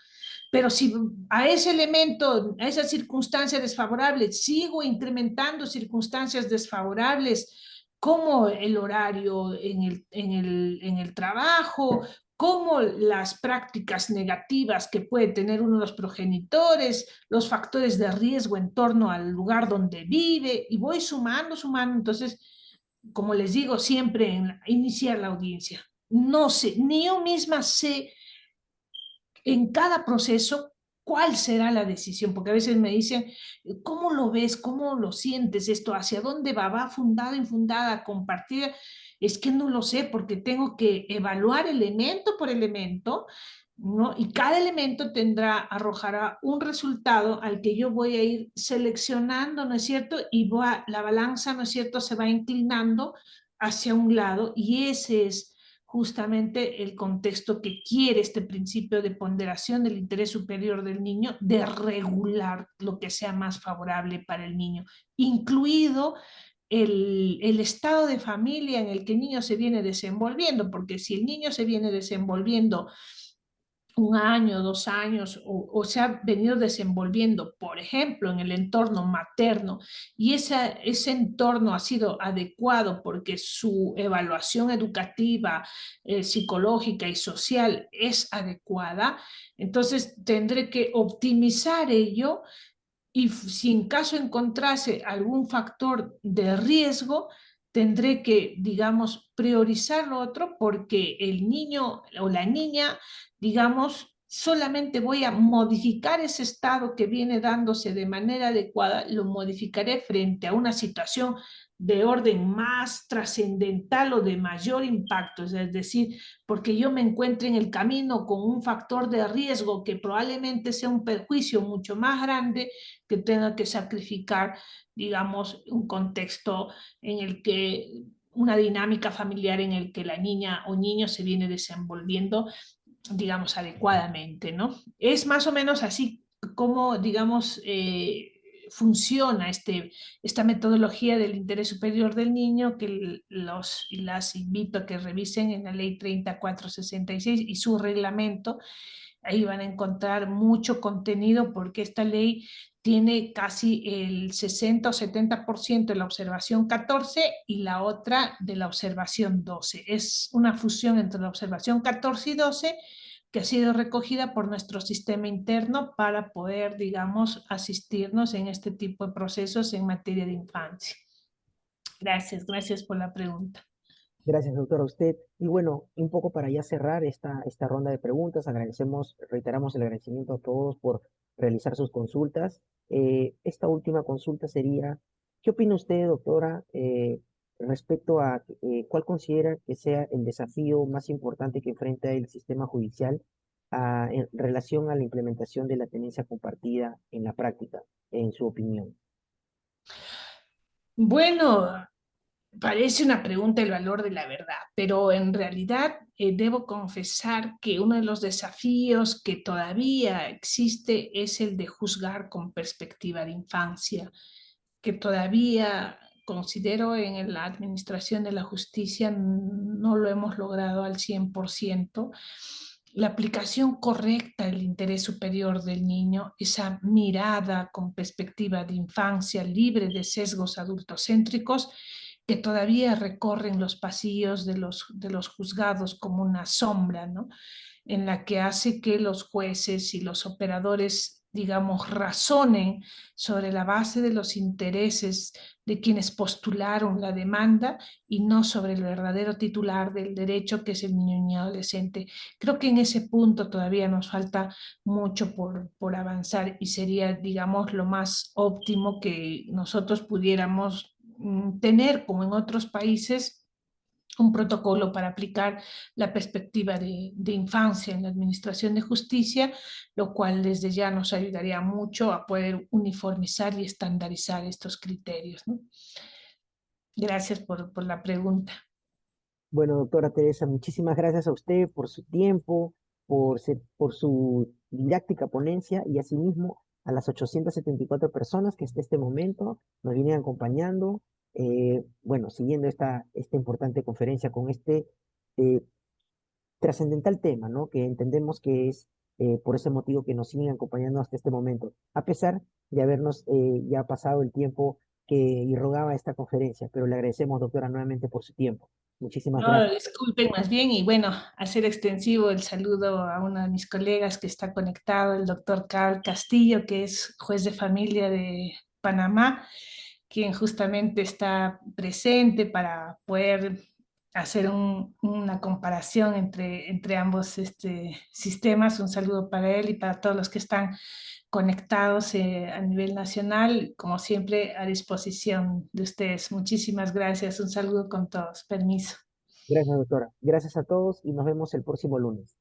Pero si a ese elemento, a esa circunstancia desfavorable, sigo incrementando circunstancias desfavorables, como el horario en el trabajo, como las prácticas negativas que puede tener uno de los progenitores, los factores de riesgo en torno al lugar donde vive, y voy sumando, sumando. Entonces, como les digo siempre, iniciar la audiencia. No sé, ni yo misma sé en cada proceso cuál será la decisión, porque a veces me dicen, ¿cómo lo ves? ¿Cómo lo sientes esto? ¿Hacia dónde va? ¿Va fundada, infundada, compartida? Es que no lo sé porque tengo que evaluar elemento por elemento, ¿no? Y cada elemento arrojará un resultado al que yo voy a ir seleccionando, ¿no es cierto? Y la balanza, ¿no es cierto?, se va inclinando hacia un lado y ese es justamente el contexto que quiere este principio de ponderación del interés superior del niño, de regular lo que sea más favorable para el niño, incluido el estado de familia en el que el niño se viene desenvolviendo, porque si el niño se viene desenvolviendo un año, 2 años, o se ha venido desenvolviendo, por ejemplo, en el entorno materno, y ese entorno ha sido adecuado porque su evaluación educativa, psicológica y social es adecuada, entonces tendré que optimizar ello y si en caso encontrase algún factor de riesgo, tendré que, digamos, priorizar lo otro porque el niño o la niña, digamos, solamente voy a modificar ese estado que viene dándose de manera adecuada, lo modificaré frente a una situación de orden más trascendental o de mayor impacto, es decir, porque yo me encuentre en el camino con un factor de riesgo que probablemente sea un perjuicio mucho más grande, que tenga que sacrificar, digamos, un contexto en el que una dinámica familiar en el que la niña o niño se viene desenvolviendo, digamos, adecuadamente, ¿no? Es más o menos así como, digamos, funciona esta metodología del interés superior del niño, que las invito a que revisen en la ley 3466 y su reglamento. Ahí van a encontrar mucho contenido porque esta ley tiene casi el 60 o 70% de la observación 14 y la otra de la observación 12. Es una fusión entre la observación 14 y 12 que ha sido recogida por nuestro sistema interno para poder, digamos, asistirnos en este tipo de procesos en materia de infancia. Gracias por la pregunta. Gracias, doctora, a usted. Y bueno, un poco para ya cerrar esta ronda de preguntas, reiteramos el agradecimiento a todos por realizar sus consultas. Esta última consulta sería, ¿qué opina usted, doctora, respecto a cuál considera que sea el desafío más importante que enfrenta el sistema judicial en relación a la implementación de la tenencia compartida en la práctica, en su opinión? Bueno, parece una pregunta el valor de la verdad, pero en realidad debo confesar que uno de los desafíos que todavía existe es el de juzgar con perspectiva de infancia, que todavía considero en la administración de la justicia no lo hemos logrado al 100%. La aplicación correcta del interés superior del niño, esa mirada con perspectiva de infancia libre de sesgos adultocéntricos, que todavía recorren los pasillos de los juzgados como una sombra, ¿no? En la que hace que los jueces y los operadores, digamos, razonen sobre la base de los intereses de quienes postularon la demanda y no sobre el verdadero titular del derecho, que es el niño y adolescente. Creo que en ese punto todavía nos falta mucho por avanzar y sería, digamos, lo más óptimo que nosotros pudiéramos tener, como en otros países, un protocolo para aplicar la perspectiva de infancia en la administración de justicia, lo cual desde ya nos ayudaría mucho a poder uniformizar y estandarizar estos criterios, ¿no? Gracias por la pregunta. Bueno, doctora Teresa, muchísimas gracias a usted por su tiempo, por su didáctica ponencia y asimismo a las 874 personas que hasta este momento nos vienen acompañando, bueno, siguiendo esta importante conferencia con este eh, trascendental tema, ¿no? Que entendemos que es por ese motivo que nos siguen acompañando hasta este momento, a pesar de habernos ya pasado el tiempo que irrogaba esta conferencia, pero le agradecemos, doctora, nuevamente por su tiempo. Muchísimas No, gracias. disculpen más bien y bueno, hacer extensivo el saludo a uno de mis colegas que está conectado, el doctor Carl Castillo, que es juez de familia de Panamá, quien justamente está presente para poder hacer una comparación entre ambos sistemas. Un saludo para él y para todos los que están conectados a nivel nacional, como siempre, a disposición de ustedes. Muchísimas gracias. Un saludo con todos. Permiso. Gracias, doctora. Gracias a todos y nos vemos el próximo lunes.